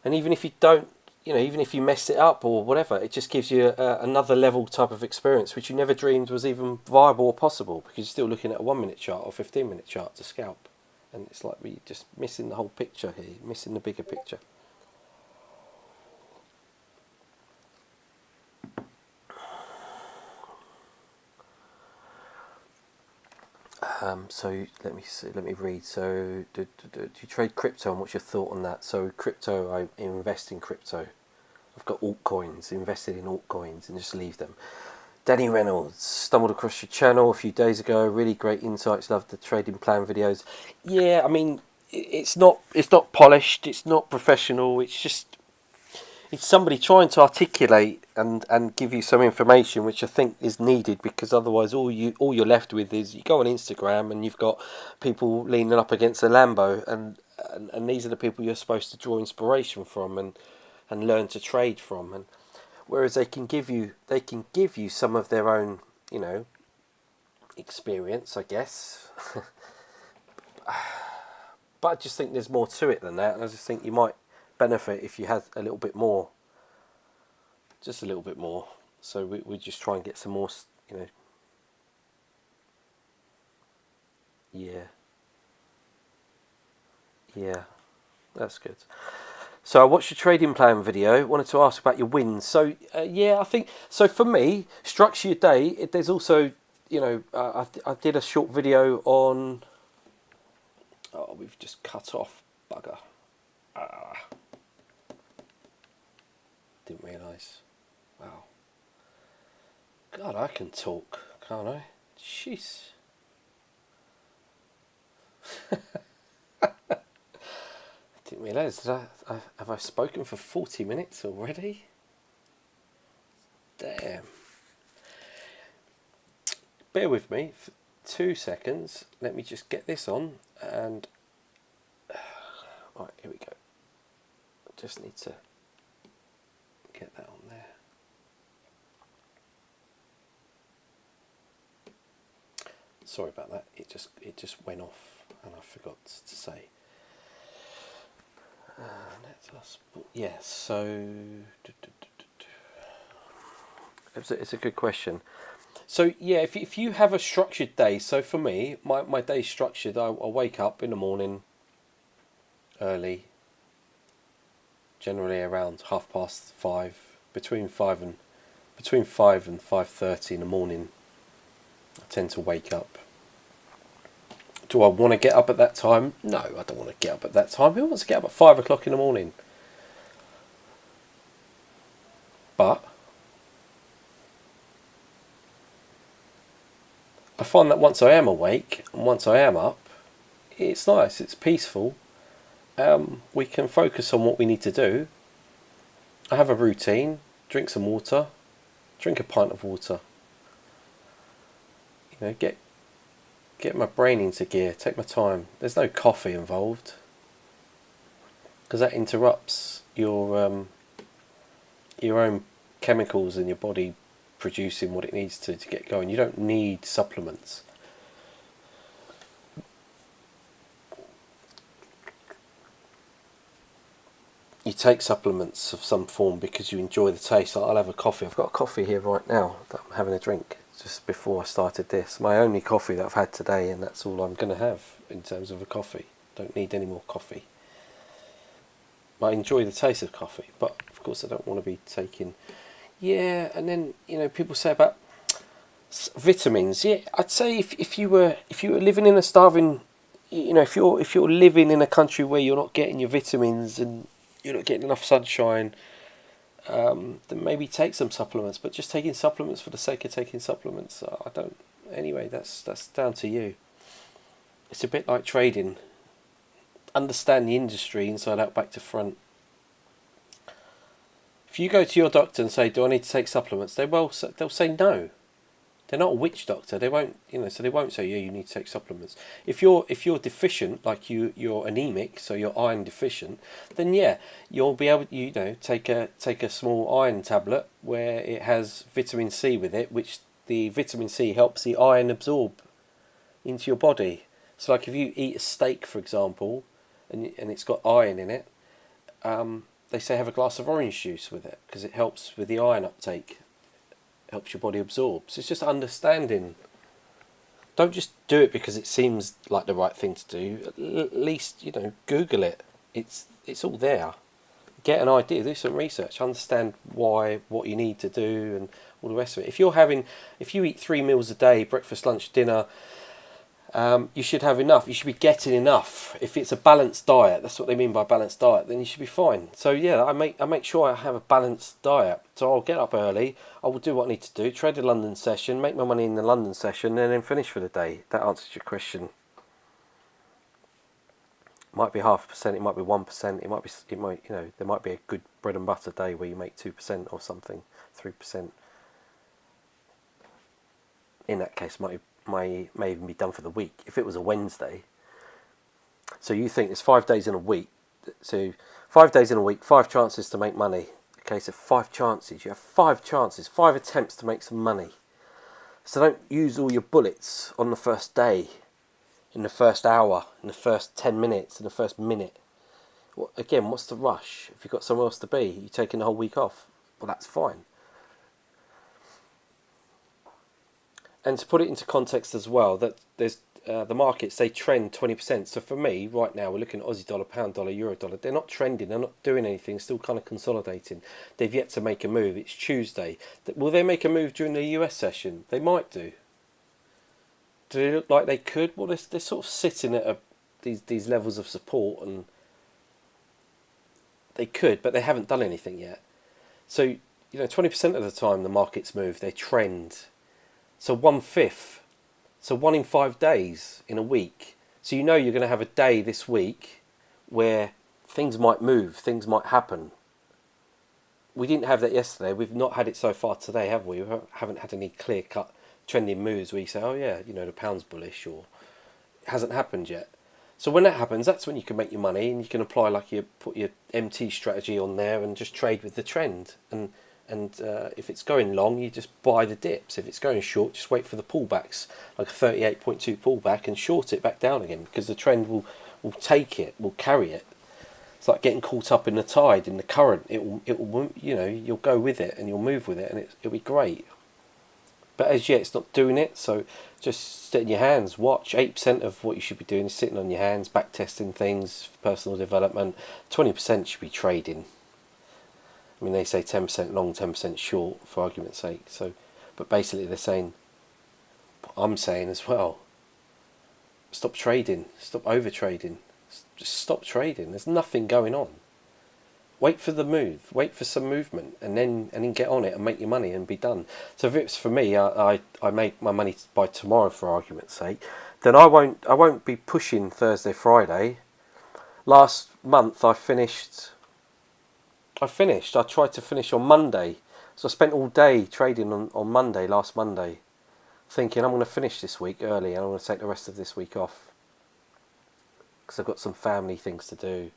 S1: And even if you don't, you know, even if you mess it up or whatever, it just gives you another level type of experience, which you never dreamed was even viable or possible, because you're still looking at a 1-minute chart or 15-minute chart to scalp. And it's like we're just missing the whole picture here, missing the bigger picture. So let me see, let me read. So do you trade crypto, and what's your thought on that? So crypto, I invest in crypto. I've got altcoins, invested in altcoins, and just leave them. Danny Reynolds, stumbled across your channel a few days ago. Really great insights. Love the trading plan videos. Yeah, I mean, it's not polished. It's not professional. It's somebody trying to articulate and give you some information, which I think is needed, because otherwise all you're left with is you go on Instagram and you've got people leaning up against a Lambo, and these are the people you're supposed to draw inspiration from and learn to trade from. And whereas they can give you some of their own, you know, experience, I guess. But I just think there's more to it than that, and I just think you might benefit if you had a little bit more, just a little bit more. So we just try and get some more, you know. Yeah, that's good. So I watched your trading plan video. Wanted to ask about your wins. So yeah, I think so. For me, structure your day. There's also, you know, I did a short video on. Oh, we've just cut off, bugger. Didn't realise. Wow. God, I can talk, can't I? Jeez. Didn't realise. Have I spoken for 40 minutes already? Damn. Bear with me for 2 seconds. Let me just get this on and... Right, here we go. I just need to get that on there. Sorry about that. It just went off and I forgot to say. Yeah, so it's a good question. So yeah, if you have a structured day, so for me, my day's structured. I wake up in the morning early, generally around 5:30, between 5:30 in the morning. I tend to wake up. Do I want to get up at that time? No, I don't want to get up at that time. Who wants to get up at 5 o'clock in the morning? But I find that once I am awake and once I am up, it's nice, it's peaceful. We can focus on what we need to do. I have a routine, drink some water, drink a pint of water. You know, get my brain into gear, take my time. There's no coffee involved because that interrupts your own chemicals in your body producing what it needs to get going. You don't need supplements. You take supplements of some form because you enjoy the taste. I'll have a coffee. I've got a coffee here right now that I'm having a drink just before I started this. My only coffee that I've had today, and that's all I'm going to have in terms of a coffee. Don't need any more coffee. I enjoy the taste of coffee, but of course I don't want to be taking... Yeah, and then, you know, people say about vitamins. Yeah, I'd say if you were living in a starving... You know, if you're living in a country where you're not getting your vitamins and you're not getting enough sunshine, then maybe take some supplements. But just taking supplements for the sake of taking supplements, I don't. Anyway, that's down to you. It's a bit like trading. Understand the industry inside out, back to front. If you go to your doctor and say, "Do I need to take supplements?" they'll say no. They're not a witch doctor. They won't, you know, so they won't say, "Yeah, you need to take supplements." If you're deficient, like you're anemic, so you're iron deficient, then yeah, you'll be able, you know, take a small iron tablet where it has vitamin C with it, which the vitamin C helps the iron absorb into your body. So, like if you eat a steak, for example, and it's got iron in it, they say have a glass of orange juice with it because it helps with the iron uptake. Helps your body absorb. So it's just understanding. Don't just do it because it seems like the right thing to do. At least, you know, Google it. It's all there. Get an idea, do some research, understand why, what you need to do, and all the rest of it. If you eat 3 meals a day, breakfast, lunch, dinner, you should have enough. You should be getting enough. If it's a balanced diet, that's what they mean by balanced diet, then you should be fine. So yeah, I make sure I have a balanced diet. So I'll get up early, I will do what I need to do, trade the London session, make my money in the London session, and then finish for the day. That answers your question. It might be 0.5%, it might be 1%, it might, you know, there might be a good bread and butter day where you make 2% or something, 3%. In that case, may even be done for the week if it was a Wednesday. So you think there's 5 days in a week, so 5 days in a week, 5 chances to make money. Okay, so 5 chances, you have 5 chances, 5 attempts to make some money. So don't use all your bullets on the first day, in the first hour, in the first 10 minutes, in the first minute. Again, what's the rush? If you've got somewhere else to be, you're taking the whole week off, well, that's fine. And to put it into context as well, that there's the markets, they trend 20%. So for me, right now, we're looking at Aussie dollar, pound dollar, euro dollar. They're not trending. They're not doing anything. Still kind of consolidating. They've yet to make a move. It's Tuesday. Will they make a move during the US session? They might do. Do they look like they could? Well, they're sort of sitting at these levels of support, and they could, but they haven't done anything yet. So, you know, 20% of the time the markets move. They trend. So 1/5. So 1 in 5 days in a week, So you know you're going to have a day this week where things might move, things might happen. We didn't have that yesterday. We've not had it so far today, have we? We haven't had any clear-cut trending moves where you say, oh yeah, the pound's bullish, or it hasn't happened yet. So when that happens, that's when you can make your money, and you can apply put your MT strategy on there and just trade with the trend. And if it's going long, you just buy the dips. If it's going short, just wait for the pullbacks, like a 38.2 pullback, and short it back down again, because the trend will take it, will carry it. It's like getting caught up in the tide, in the current. It will you'll go with it and you'll move with it, and it'll be great. But as yet, it's not doing it. So just sit in your hands. Watch. 8% of what you should be doing is sitting on your hands, back testing things, personal development. 20% should be trading. I mean, they say 10% long, 10% short, for argument's sake. So, but basically, they're saying, I'm saying as well, stop trading, stop over trading, just stop trading. There's nothing going on. Wait for the move, wait for some movement, and then get on it and make your money and be done. So if it's for me, I make my money by tomorrow, for argument's sake, then I won't be pushing Thursday, Friday. Last month I finished. I tried to finish on Monday, so I spent all day trading on Monday, last Monday, thinking I'm going to finish this week early and I'm going to take the rest of this week off because I've got some family things to do,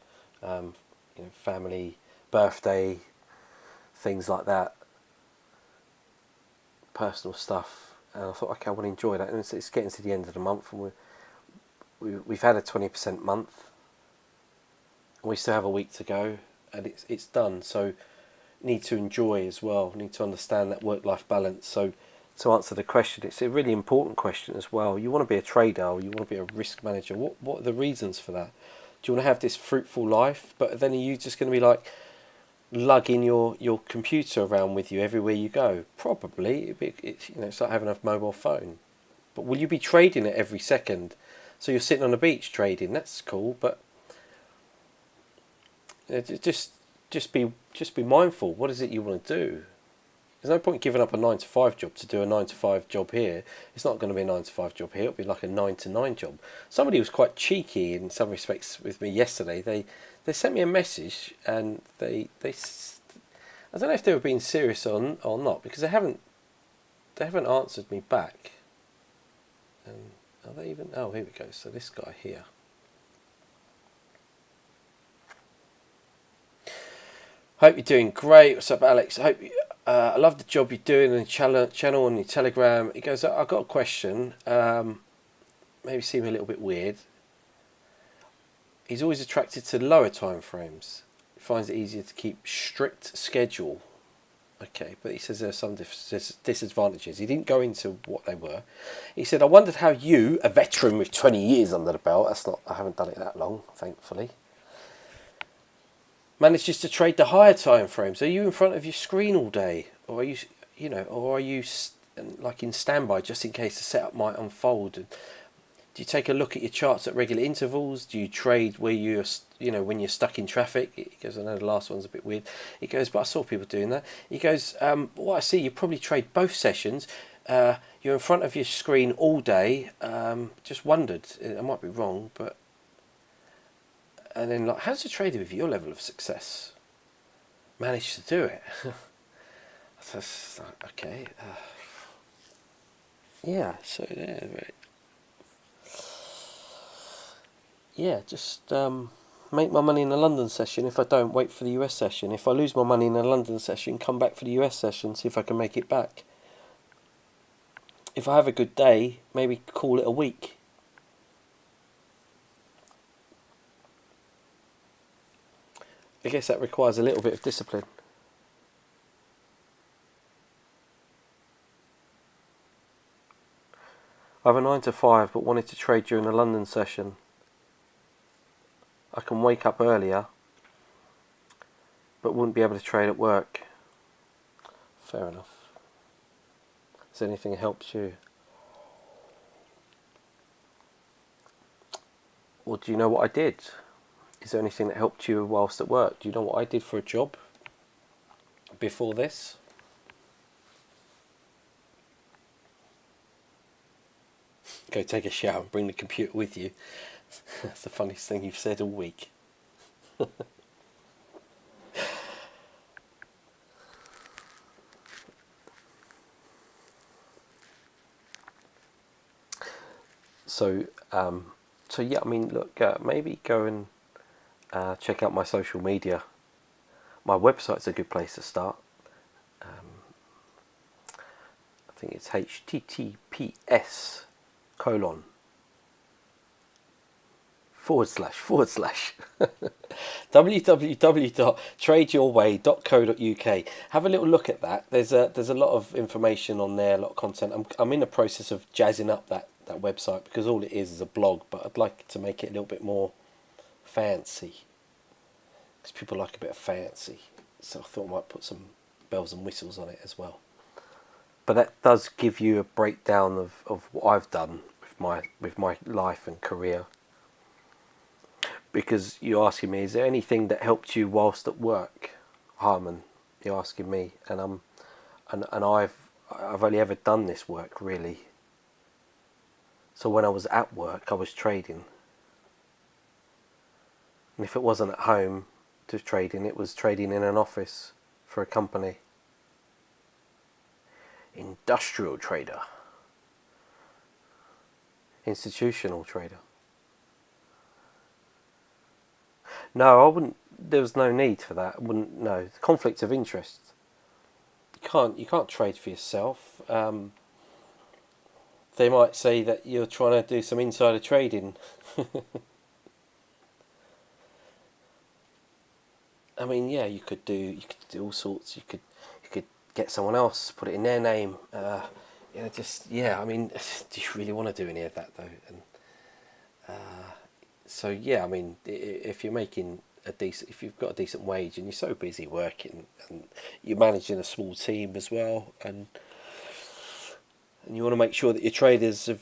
S1: family, birthday, things like that, personal stuff. And I thought, okay, I want to enjoy that. And it's getting to the end of the month, and we've had a 20% month, and we still have a week to go, and it's done. So need to enjoy as well. Need to understand that work-life balance. So to answer the question, it's a really important question as well. You want to be a trader, or you want to be a risk manager. What are the reasons for that? Do you want to have this fruitful life? But then are you just going to be like lugging your computer around with you everywhere you go? Probably. It's like having a mobile phone. But will you be trading it every second? So you're sitting on the beach trading. That's cool, but just be mindful. What is it you want to do? There's no point giving up a 9-to-5 job to do a 9-to-5 job here. It's not going to be a 9-to-5 job here. It'll be like a 9-to-9 job. Somebody was quite cheeky in some respects with me yesterday. They sent me a message, and they I don't know if they were being serious or not, because they haven't answered me back. And are they even? Oh, here we go. So this guy here. Hope you're doing great. What's up, Alex? I love the job you're doing on the channel on your Telegram. He goes, I've got a question. Maybe seem a little bit weird. He's always attracted to lower time frames. He finds it easier to keep strict schedule. Okay, but he says there are some disadvantages. He didn't go into what they were. He said, I wondered how you, a veteran with 20 years under the belt, I haven't done it that long, thankfully, manages to trade the higher time frames. Are you in front of your screen all day, or are you like in standby just in case the setup might unfold? Do you take a look at your charts at regular intervals? Do you trade where when you're stuck in traffic? He goes, I know the last one's a bit weird. He goes, but I saw people doing that. He goes, what I see, you probably trade both sessions. You're in front of your screen all day. Just wondered, I might be wrong, but. And then, like, how's a trader with your level of success manage to do it? Okay. Yeah, so yeah, right. Yeah, just make my money in the London session. If I don't, wait for the US session. If I lose my money in the London session, come back for the US session, see if I can make it back. If I have a good day, maybe call it a week. I guess that requires a little bit of discipline. I have a 9-to-5 but wanted to trade during the London session. I can wake up earlier but wouldn't be able to trade at work. Fair enough. Has anything helped you? Well, do you know what I did? Is there anything that helped you whilst at work? Do you know what I did for a job before this? Go take a shower and bring the computer with you. That's the funniest thing you've said all week. So, so yeah, I mean, look, maybe go and check out my social media. My website's a good place to start. I think it's https:// www.tradeyourway.co.uk. Have a little look at that. There's a lot of information on there, a lot of content. I'm in the process of jazzing up that website, because all it is a blog, but I'd like to make it a little bit more fancy, because people like a bit of fancy. So I thought I might put some bells and whistles on it as well. But that does give you a breakdown of what I've done with my life and career. Because you're asking me, is there anything that helped you whilst at work, Harman? You're asking me, and I've only ever done this work really. So when I was at work, I was trading, and if it wasn't at home to trading, it was trading in an office for a company. Industrial trader, institutional trader. No, I wouldn't. There was no need for that. I wouldn't. No, conflict of interest. You can't trade for yourself. They might say that you're trying to do some insider trading. I mean, yeah, you could do all sorts. You could get someone else, put it in their name. I mean, do you really want to do any of that though? And so yeah, I mean, if you're making if you've got a decent wage and you're so busy working and you're managing a small team as well, and you want to make sure that your traders have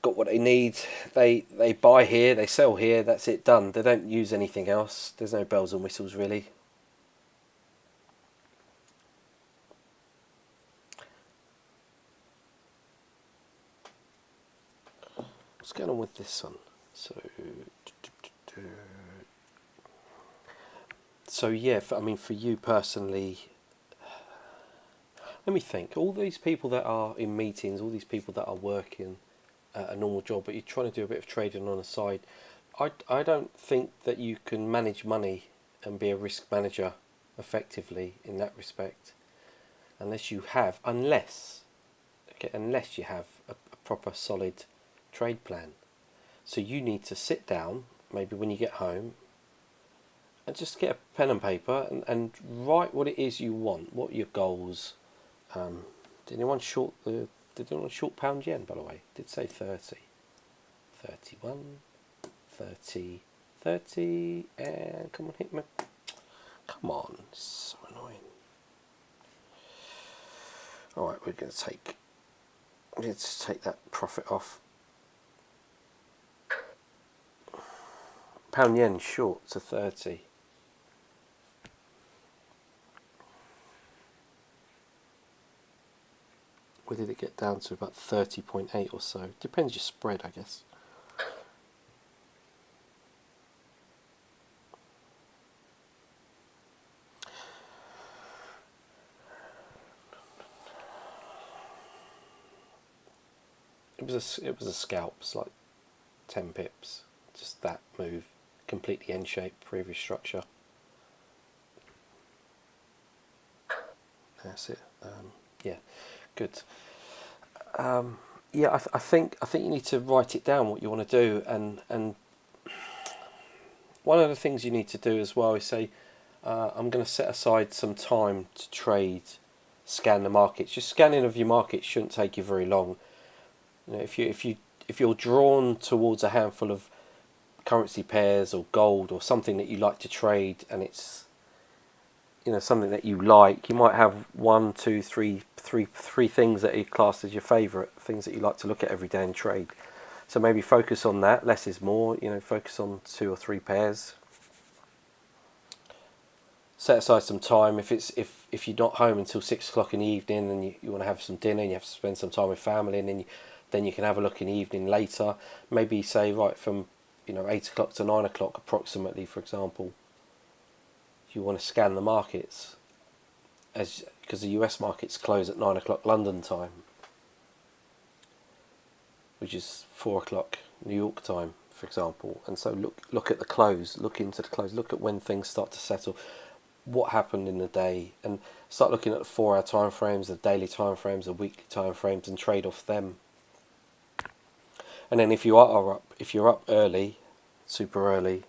S1: got what they need. They buy here, they sell here. That's it, done. They don't use anything else. There's no bells and whistles really. What's going on with this one? So yeah, I mean, for you personally, let me think. All these people that are in meetings, all these people that are working a normal job, but you're trying to do a bit of trading on the side. I don't think that you can manage money and be a risk manager effectively in that respect, unless you have a proper solid trade plan. So you need to sit down, maybe when you get home, and just get a pen and paper and write what it is you want, what are your goals. Did anyone short pound yen, by the way? Did say 30. 31, 30, 30, and come on, hit me. Come on, it's so annoying. Alright, we're going to take that profit off. Pound yen short to 30. Where did it get down to? About 30.8 or so. Depends your spread, I guess. It was a scalp. It's like 10 pips. Just that move, completely N-shaped, previous structure. That's it. Yeah, good. Yeah, I think you need to write it down what you want to do, and one of the things you need to do as well is say, I'm going to set aside some time to trade, scan the markets. Just scanning of your markets shouldn't take you very long. You know, if you're drawn towards a handful of currency pairs or gold or something that you like to trade, and it's something that you like, you might have one, two, three things that are classed as your favourite things that you like to look at every day and trade. So maybe focus on that. Less is more. Focus on 2 or 3 pairs. Set aside some time. If you're not home until 6 o'clock in the evening and you want to have some dinner and you have to spend some time with family, and then you can have a look in the evening later. Maybe say, right, from 8 o'clock to 9 o'clock approximately, for example, you want to scan the markets, because the US markets close at 9 o'clock London time, which is 4 o'clock New York time, for example. And so look at the close, look into the close, look at when things start to settle, what happened in the day, and start looking at the 4-hour time frames, the daily time frames, the weekly time frames, and trade off them. And then if you're up early, super early,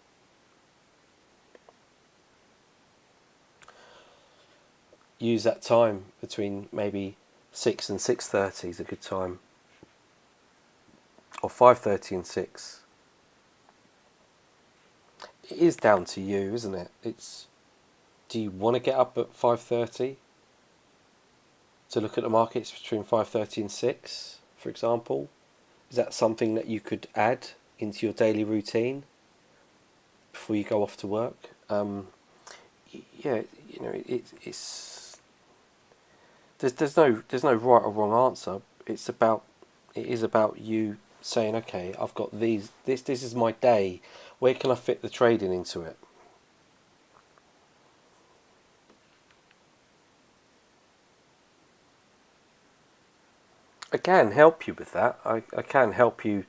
S1: use that time between maybe 6 and 6:30 is a good time, or 5:30 and 6. It is down to you, isn't it? Do you want to get up at 5:30 to look at the markets between 5:30 and 6, for example? Is that something that you could add into your daily routine before you go off to work? Yeah, it's there's no right or wrong answer. It is about you saying, okay, I've got this is my day. Where can I fit the trading into it? I can help you with that. I can help you.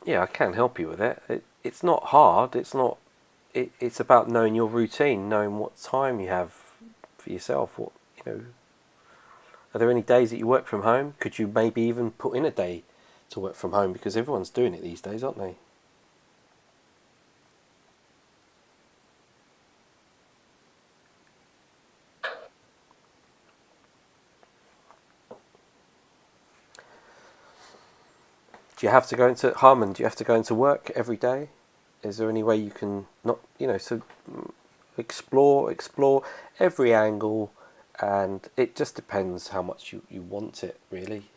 S1: Yeah, I can help you with it. It's not hard. It's about knowing your routine, knowing what time you have for yourself. Are there any days that you work from home? Could you maybe even put in a day to work from home, because everyone's doing it these days, aren't they? Do you have to go into Harmon? Do you have to go into work every day? Is there any way you can not, so explore every angle, and it just depends how much you want it, really.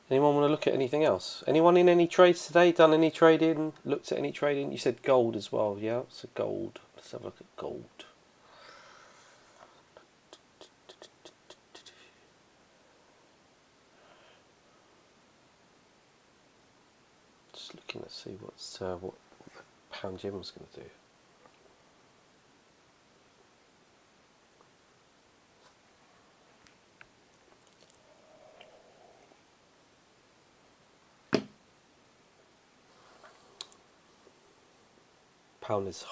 S1: Anyone want to look at anything else? Anyone in any trades today? Done any trading? Looked at any trading? You said gold as well, yeah? So gold. Let's have a look at gold. Just looking to see what the pound yen was going to do. Pound is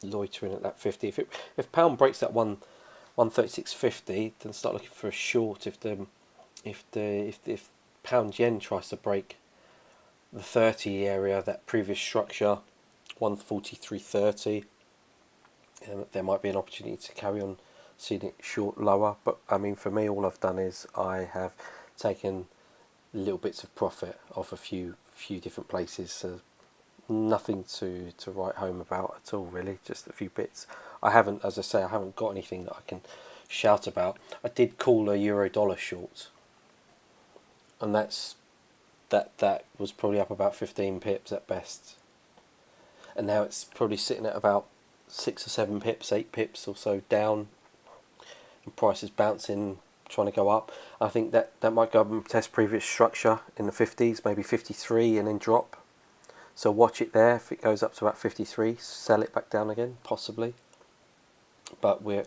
S1: loitering at that 50. If pound breaks that 136.50, then start looking for a short. If pound yen tries to break the 30 area, that previous structure, 143.30, there might be an opportunity to carry on seeing it short lower. But I mean, for me, all I've done is I have taken little bits of profit off a few different places. So nothing to write home about at all, really. Just a few bits. I haven't, as I say, I haven't got anything that I can shout about. I did call a euro dollar short, and that was probably up about 15 pips at best, and now it's probably sitting at about 6 or 7 pips, 8 pips or so down, and prices bouncing, trying to go up. I think that might go up and test previous structure in the 50s, maybe 53, and then drop. So watch it there. If it goes up to about 53, sell it back down again, possibly. But we are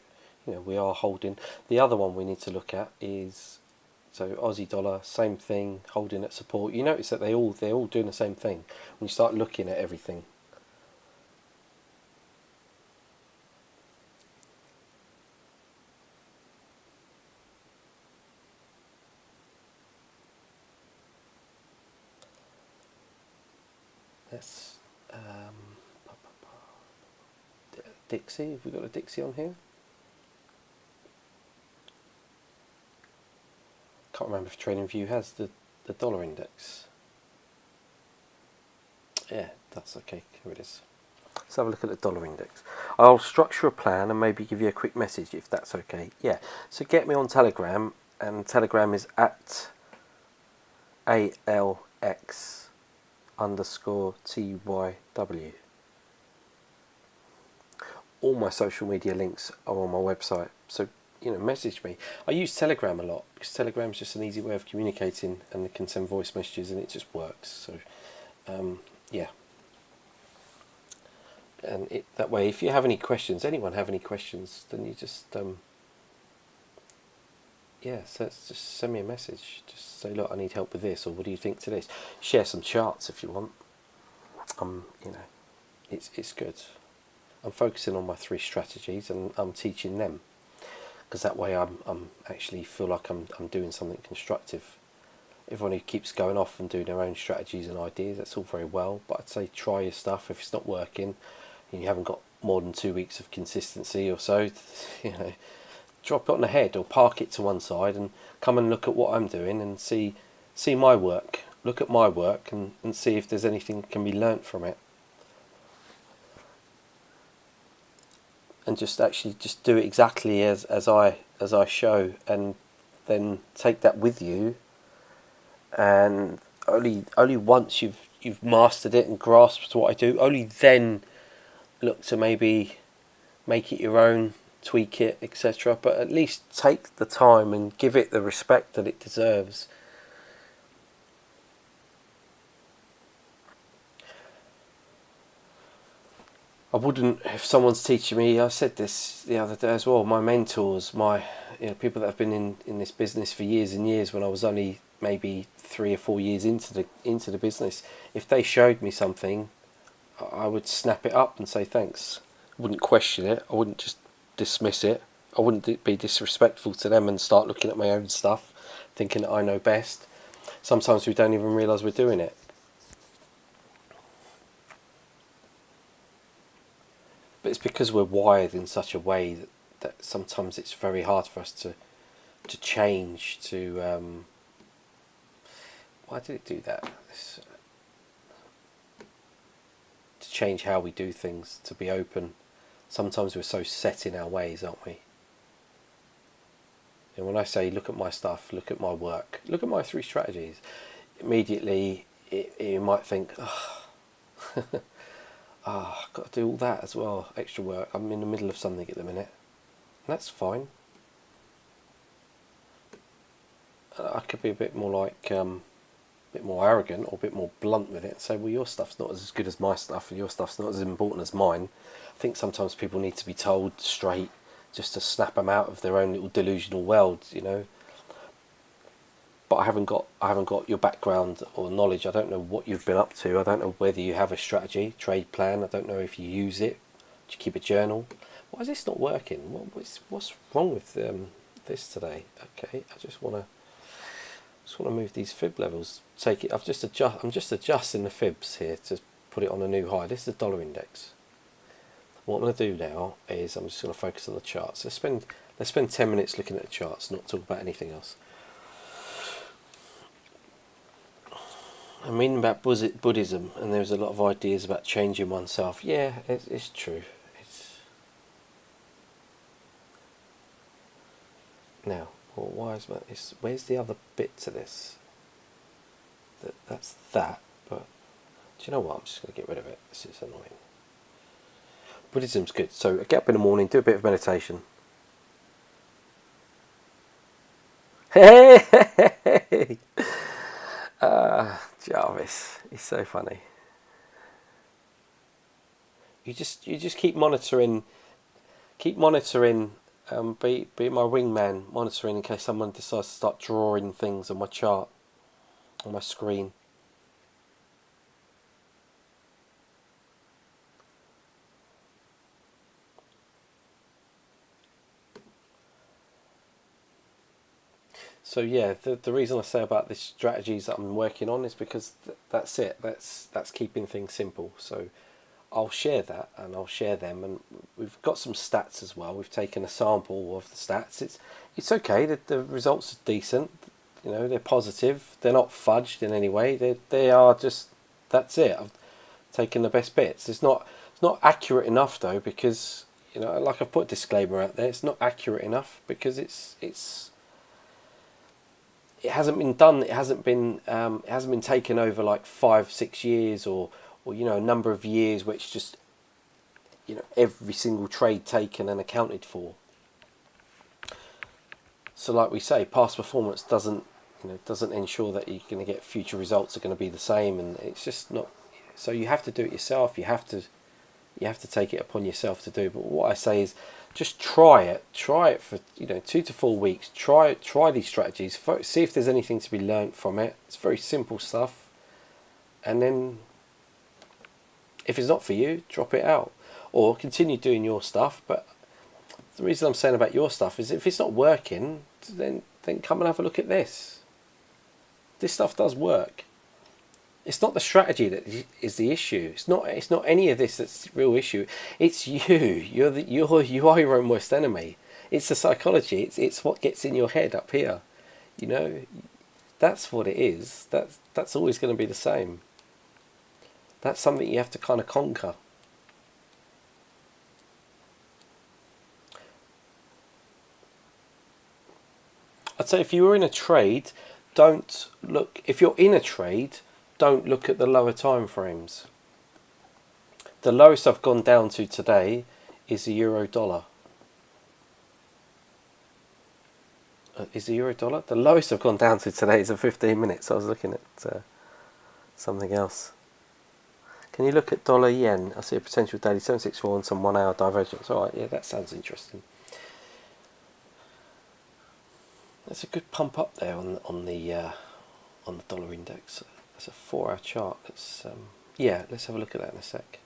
S1: holding. The other one we need to look at is, so Aussie dollar, same thing, holding at support. You notice that they're all doing the same thing when you start looking at everything. Let's Dixie. Have we got a Dixie on here? Can't remember if TradingView has the dollar index. Yeah, that's okay. Here it is. Let's have a look at the dollar index. I'll structure a plan and maybe give you a quick message if that's okay. Yeah. So get me on Telegram, and Telegram is at ALX_TYW. All my social media links are on my website, so message me. I use Telegram a lot because Telegram's just an easy way of communicating, and they can send voice messages, and it just works. So, yeah. And that way, if you have any questions, anyone have any questions, then you just so just send me a message. Just say, look, I need help with this, or what do you think to this? Share some charts if you want. It's good. I'm focusing on my 3 strategies, and I'm teaching them, because that way I'm actually feel like I'm doing something constructive. Everyone who keeps going off and doing their own strategies and ideas, that's all very well, but I'd say try your stuff. If it's not working and you haven't got more than 2 weeks of consistency or so, drop it on the head or park it to one side and come and look at what I'm doing and see my work. Look at my work and see if there's anything that can be learnt from it. And just do it exactly as I show, and then take that with you. And only once you've mastered it and grasped what I do, only then look to maybe make it your own, tweak it, etc. But at least take the time and give it the respect that it deserves. I wouldn't, if someone's teaching me, I said this the other day as well, my mentors, my people that have been in this business for years and years, when I was only maybe 3 or 4 years into the business, if they showed me something, I would snap it up and say thanks. I wouldn't question it. I wouldn't just dismiss it. I wouldn't be disrespectful to them and start looking at my own stuff, thinking that I know best. Sometimes we don't even realise we're doing it. But it's because we're wired in such a way that sometimes it's very hard for us to change, why did it do that? To change how we do things, to be open. Sometimes we're so set in our ways, aren't we? And when I say look at my stuff, look at my work, look at my 3 strategies, immediately you might think, I've got to do all that as well, extra work. I'm in the middle of something at the minute. And that's fine. I could be a bit more like, a bit more arrogant or a bit more blunt with it and say, well, your stuff's not as good as my stuff and your stuff's not as important as mine. I think sometimes people need to be told straight, just to snap them out of their own little delusional world, But I haven't got your background or knowledge. I don't know what you've been up to. I don't know whether you have a strategy, trade plan. I don't know if you use it. Do you keep a journal? Why is this not working? What's wrong with this today? Okay, I just want to move these fib levels. Take it. I'm just adjusting the fibs here to put it on a new high. This is the dollar index. What I'm going to do now is I'm just going to focus on the charts. Let's spend 10 minutes looking at the charts, not talk about anything else. I'm reading about Buddhism, and there's a lot of ideas about changing oneself. Yeah, it's true. Now, why is where's the other bit to this? That's that, but do you know what? I'm just going to get rid of it. This is annoying. Buddhism's good. So get up in the morning, do a bit of meditation. Hey! Jarvis, he's so funny. You just keep monitoring. Be my wingman, monitoring in case someone decides to start drawing things on my chart, on my screen. So yeah, the reason I say about the strategies that I'm working on is because that's it. That's keeping things simple. So I'll share that and I'll share them, and we've got some stats as well. We've taken a sample of the stats. It's okay. The results are decent. They're positive. They're not fudged in any way. They are just, that's it. I've taken the best bits. It's not accurate enough though, because like I've put a disclaimer out there. It's not accurate enough because it hasn't been done. It hasn't been taken over like 5-6 years or a number of years, which just every single trade taken and accounted for. So like we say, past performance doesn't ensure that you're going to get future results are going to be the same, and it's just not. So you have to do it yourself. You have to take it upon yourself to do. But what I say is, just try it. Try it for 2 to 4 weeks. Try these strategies. See if there's anything to be learnt from it. It's very simple stuff. And then, if it's not for you, drop it out, or continue doing your stuff. But the reason I'm saying about your stuff is, if it's not working, then come and have a look at this. This stuff does work. It's not the strategy that is the issue. It's not any of this that's the real issue. It's you. You are your own worst enemy. It's the psychology. It's what gets in your head up here. That's what it is. That's always going to be the same. That's something you have to kind of conquer. I'd say if you were in a trade, don't look. If you're in a trade, don't look at the lower time frames. The lowest I've gone down to today is the euro dollar. Is the euro dollar? The lowest I've gone down to today is a 15 minutes. I was looking at something else. Can you look at dollar yen? I see a potential daily 764 and some 1 hour divergence. Alright, yeah, that sounds interesting. There's a good pump up there on the dollar index. It's a 4 hour chart. Let's have a look at that in a sec.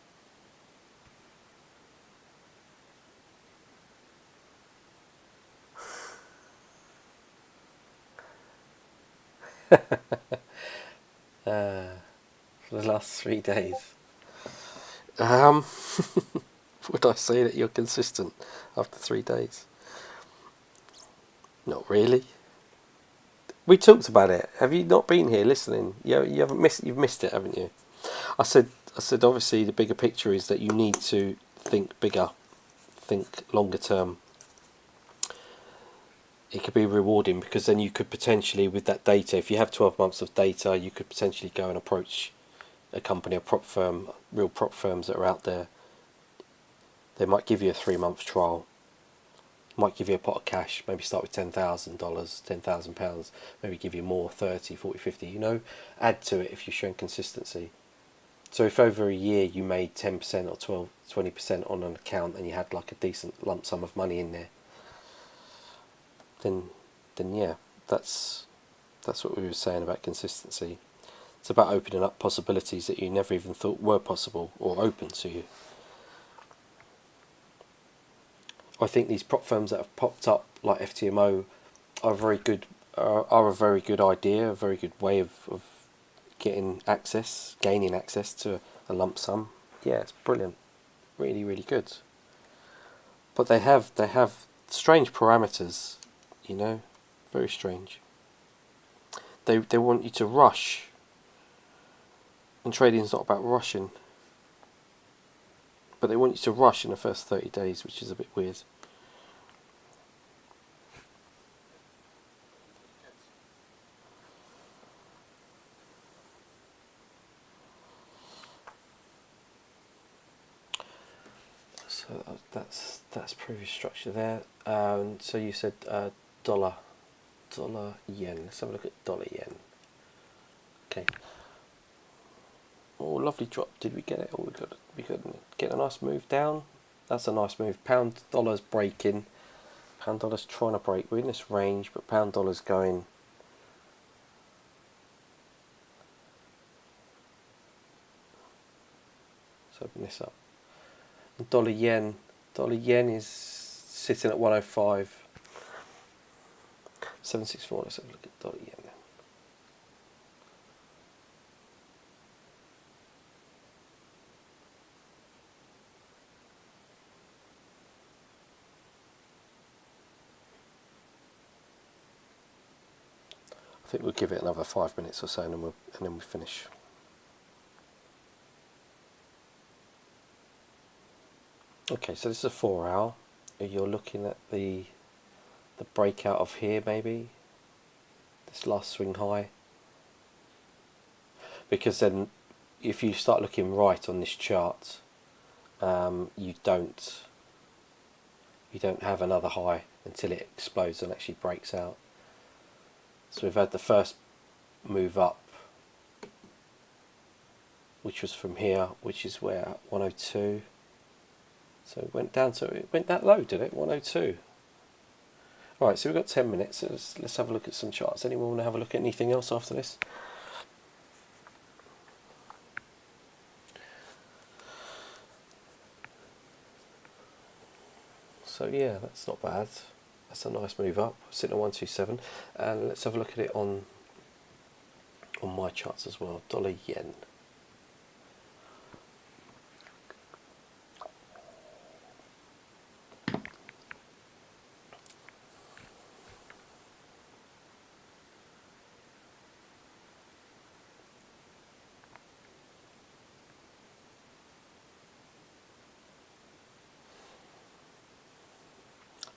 S1: For the last 3 days. Would I say that you're consistent after 3 days? Not really. We talked about it. Have you not been here listening? You haven't missed. You've missed it, haven't you? I said. Obviously, the bigger picture is that you need to think bigger, think longer term. It could be rewarding, because then you could potentially, with that data, if you have 12 months of data, you could potentially go and approach a company, a prop firm, real prop firms that are out there. They might give you a 3-month trial. Might give you a pot of cash, maybe start with $10,000, £10,000, maybe give you more, 30, 40, 50, add to it if you're showing consistency. So if over a year you made 10% or 20% on an account, and you had like a decent lump sum of money in there, then yeah, that's what we were saying about consistency. It's about opening up possibilities that you never even thought were possible or open to you. I think these prop firms that have popped up, like FTMO, are a very good idea, a very good way of gaining access to a lump sum. Yeah, it's brilliant, really, really good. But they have strange parameters, very strange. They want you to rush, and trading is not about rushing. But they want you to rush in the first 30 days, which is a bit weird. So that's previous structure there. So you said dollar yen. Let's have a look at dollar yen. Okay. Oh, lovely drop. Did we get it? Oh, we got get a nice move down. That's a nice move. Pound dollar's breaking. Pound dollar's trying to break. We're in this range, but pound dollar's going. Let's open this up. And dollar yen is sitting at 105. 764. Let's have a look at dollar yen then. I think we'll give it another 5 minutes or so, and then we finish. Okay, so this is a 4 hour. You're looking at the breakout of here, maybe this last swing high, because then if you start looking right on this chart, you don't you don't have another high until it explodes and actually breaks out. So we've had the first move up, which was from here, which is where 102. So it went down to, it went that low, did it? 102. Alright, so we've got 10 minutes. So let's have a look at some charts. Anyone want to have a look at anything else after this? So yeah, that's not bad. That's a nice move up, sitting at 127. And let's have a look at it on my charts as well. Dollar yen.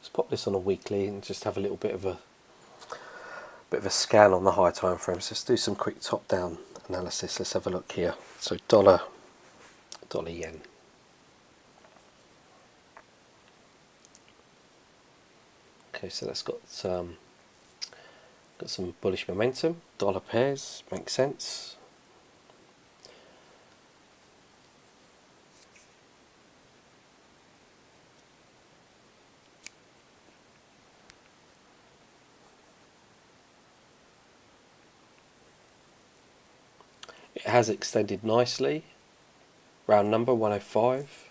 S1: Let's pop this on a weekly and just have a little bit of a scan on the high time frames. Let's do some quick top down analysis. Let's have a look here. So dollar yen. Okay, so that's got some bullish momentum. Dollar pairs makes sense. It has extended nicely. Round number 105.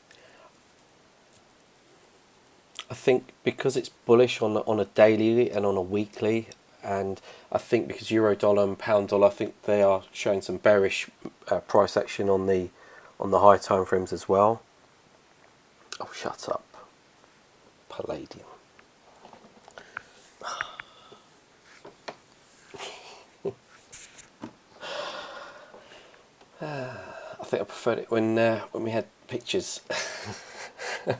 S1: I think because it's bullish on a daily and on a weekly, and I think because euro dollar and pound dollar, I think they are showing some bearish price action on the high time frames as well. Oh, shut up, Palladium. I think I preferred it when we had pictures. Right,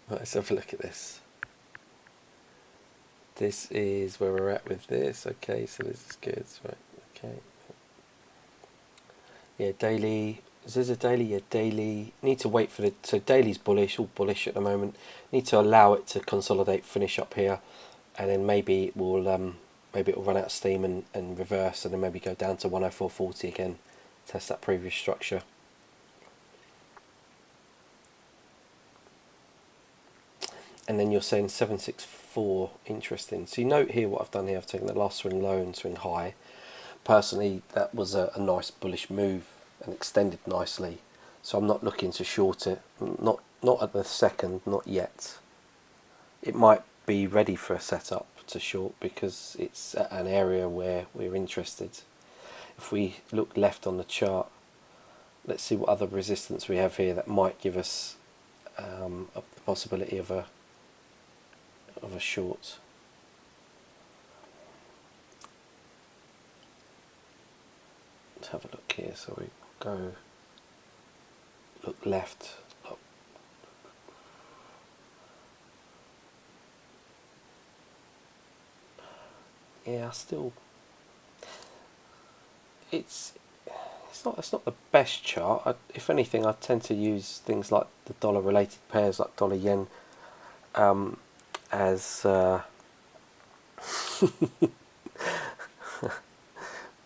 S1: let's have a look at this. This is where we're at with this. Okay, so this is good. Right. Okay. Yeah, daily. Is this a daily? Yeah, daily. Need to wait for the. So daily's bullish, all bullish at the moment. Need to allow it to consolidate, finish up here, and then maybe it will run out of steam and reverse, and then maybe go down to 104.40 again. Test that previous structure. And then you're saying 764, interesting. So you note here what I've done here, I've taken the last swing low and swing high. Personally, that was a nice bullish move and extended nicely. So I'm not looking to short it, not at the second, not yet. It might be ready for a setup to short because it's at an area where we're interested. If we look left on the chart, let's see what other resistance we have here that might give us the possibility of a short. Let's have a look here. So we go look left. Look. Yeah, still. It's not the best chart. If anything, I tend to use things like the dollar related pairs like dollar yen as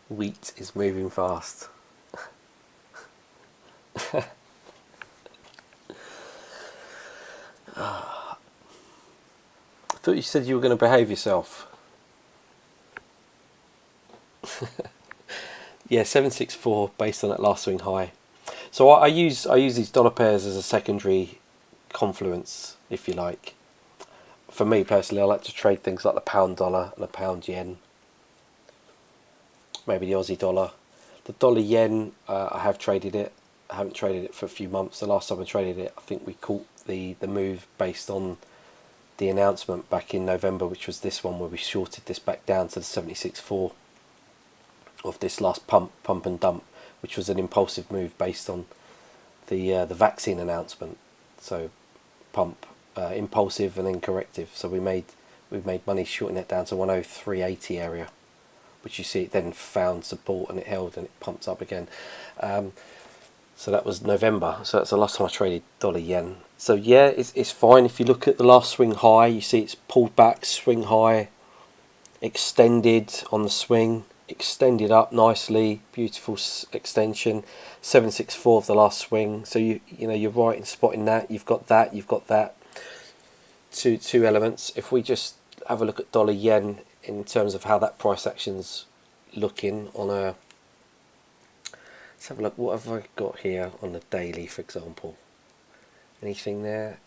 S1: wheat is moving fast. I thought you said you were going to behave yourself. Yeah, 764 based on that last swing high. So I use these dollar pairs as a secondary confluence, if you like. For me personally, I like to trade things like the pound dollar and the pound yen. Maybe the Aussie dollar. The dollar yen, I have traded it. I haven't traded it for a few months. The last time I traded it, I think we caught the move based on the announcement back in November, which was this one where we shorted this back down to the 76.4 of this last pump and dump, which was an impulsive move based on the vaccine announcement. So pump, impulsive and then corrective. So we've made money shorting it down to 103.80 area, which you see it then found support and it held and it pumps up again. So that was November. So that's the last time I traded dollar yen. So yeah, it's fine. If you look at the last swing high, you see it's pulled back, swing high, extended on the swing, extended up nicely, beautiful extension. 764 of the last swing. So you know you're right in spotting that. You've got that. Two elements. If we just have a look at dollar yen in terms of how that price action's looking on a, let's have a look. What have I got here on the daily, for example? Anything there?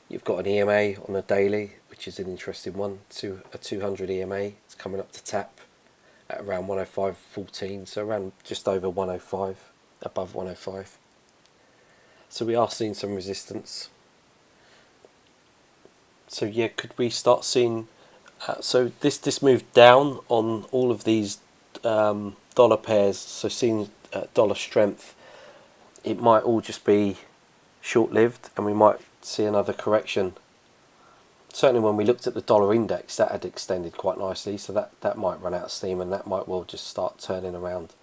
S1: You've got an EMA on the daily, which is an interesting one. A 200 EMA. It's coming up to tap at around 105.14, so around just over 105, above 105. So we are seeing some resistance. So yeah, could we start seeing? So this moved down on all of these dollar pairs. So seeing dollar strength, it might all just be short-lived, and we might see another correction. Certainly, when we looked at the dollar index, that had extended quite nicely. So that might run out of steam, and that might well just start turning around.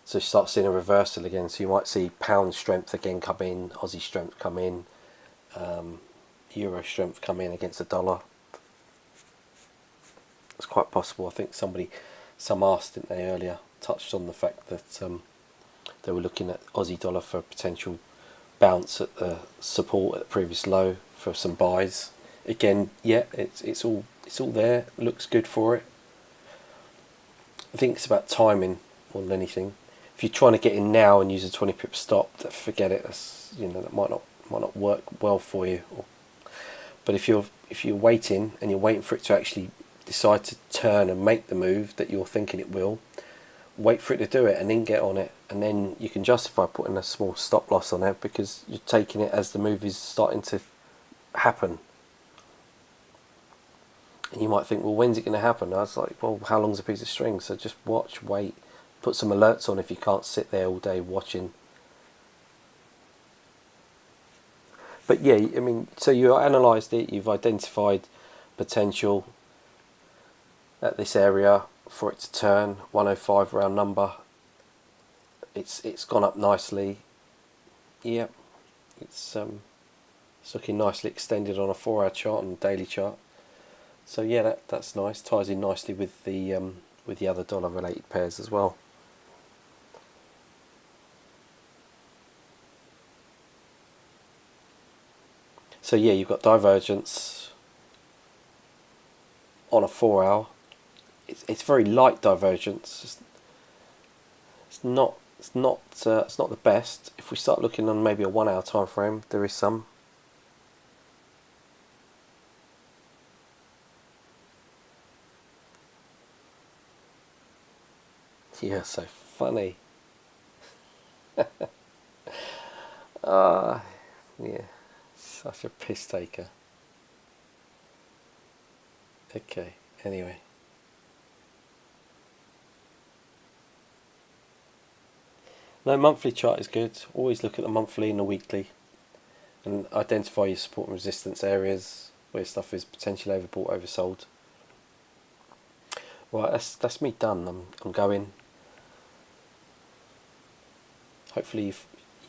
S1: So you start seeing a reversal again. So you might see pound strength again come in, Aussie strength come in. Euro strength come in against the dollar. It's quite possible. I think some asked, didn't they, earlier, touched on the fact that they were looking at Aussie dollar for a potential bounce at the support at the previous low for some buys. Again, yeah, it's all there. Looks good for it. I think it's about timing more than anything. If you're trying to get in now and use a 20 pip stop, forget it. That might not work well for you. But if you're waiting and you're waiting for it to actually decide to turn and make the move that you're thinking it will, wait for it to do it and then get on it, and then you can justify putting a small stop loss on it because you're taking it as the move is starting to happen. And you might think, well, when's it going to happen? I was like, well, how long's a piece of string? So just watch, wait, put some alerts on if you can't sit there all day watching. But yeah, I mean, so you analysed it, you've identified potential at this area for it to turn, 105 round number. It's gone up nicely. Yep, it's looking nicely extended on a 4-hour chart and daily chart. So yeah, that's nice. Ties in nicely with the other dollar related pairs as well. So yeah, you've got divergence on a 4-hour. It's very light divergence. It's not the best. If we start looking on maybe a 1-hour time frame, there is some. Yeah, so funny. Yeah, such a piss taker. Okay, anyway. No, monthly chart is good. Always look at the monthly and the weekly and identify your support and resistance areas where stuff is potentially overbought, oversold. Right, that's me done. I'm going. Hopefully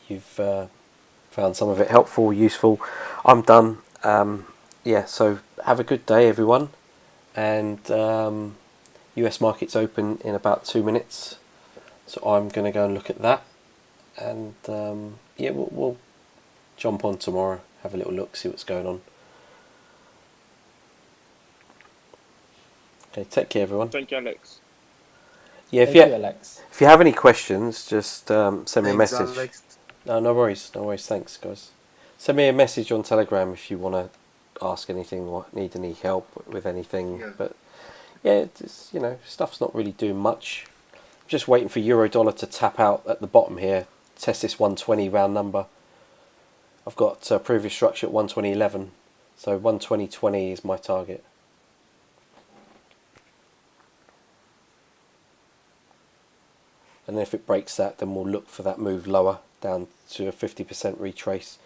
S1: you've found some of it helpful, useful. I'm done. Yeah, so have a good day, everyone. And US markets open in about 2 minutes. So I'm going to go and look at that. And yeah, we'll jump on tomorrow, have a little look, see what's going on. Okay, take care, everyone.
S2: Thank you, Alex.
S1: Yeah, if you have any questions, just send me a message. Alex. No worries. Thanks, guys. Send me a message on Telegram if you want to ask anything or need any help with anything. Yeah. But yeah, it's, stuff's not really doing much. I'm just waiting for euro dollar to tap out at the bottom here, test this 120 round number. I've got previous structure at 120.11, so 120.20 is my target. And then if it breaks that, then we'll look for that move lower down to a 50% retrace,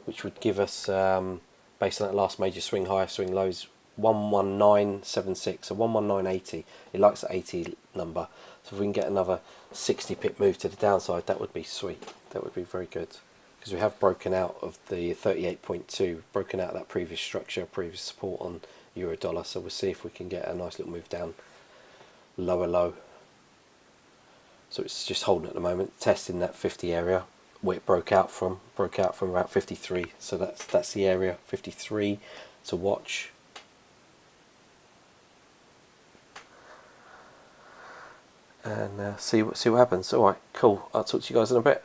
S1: which would give us, based on that last major swing high, swing lows, 119.76, so 119.80. It likes at 80 number. So if we can get another 60 pip move to the downside, that would be sweet. That would be very good, because we have broken out of the 38.2, broken out of that previous structure, previous support on euro dollar. So we'll see if we can get a nice little move down, lower low. So it's just holding at the moment, testing that 50 area where it broke out from about 53. So that's the area 53 to watch. And see what happens. All right, cool. I'll talk to you guys in a bit.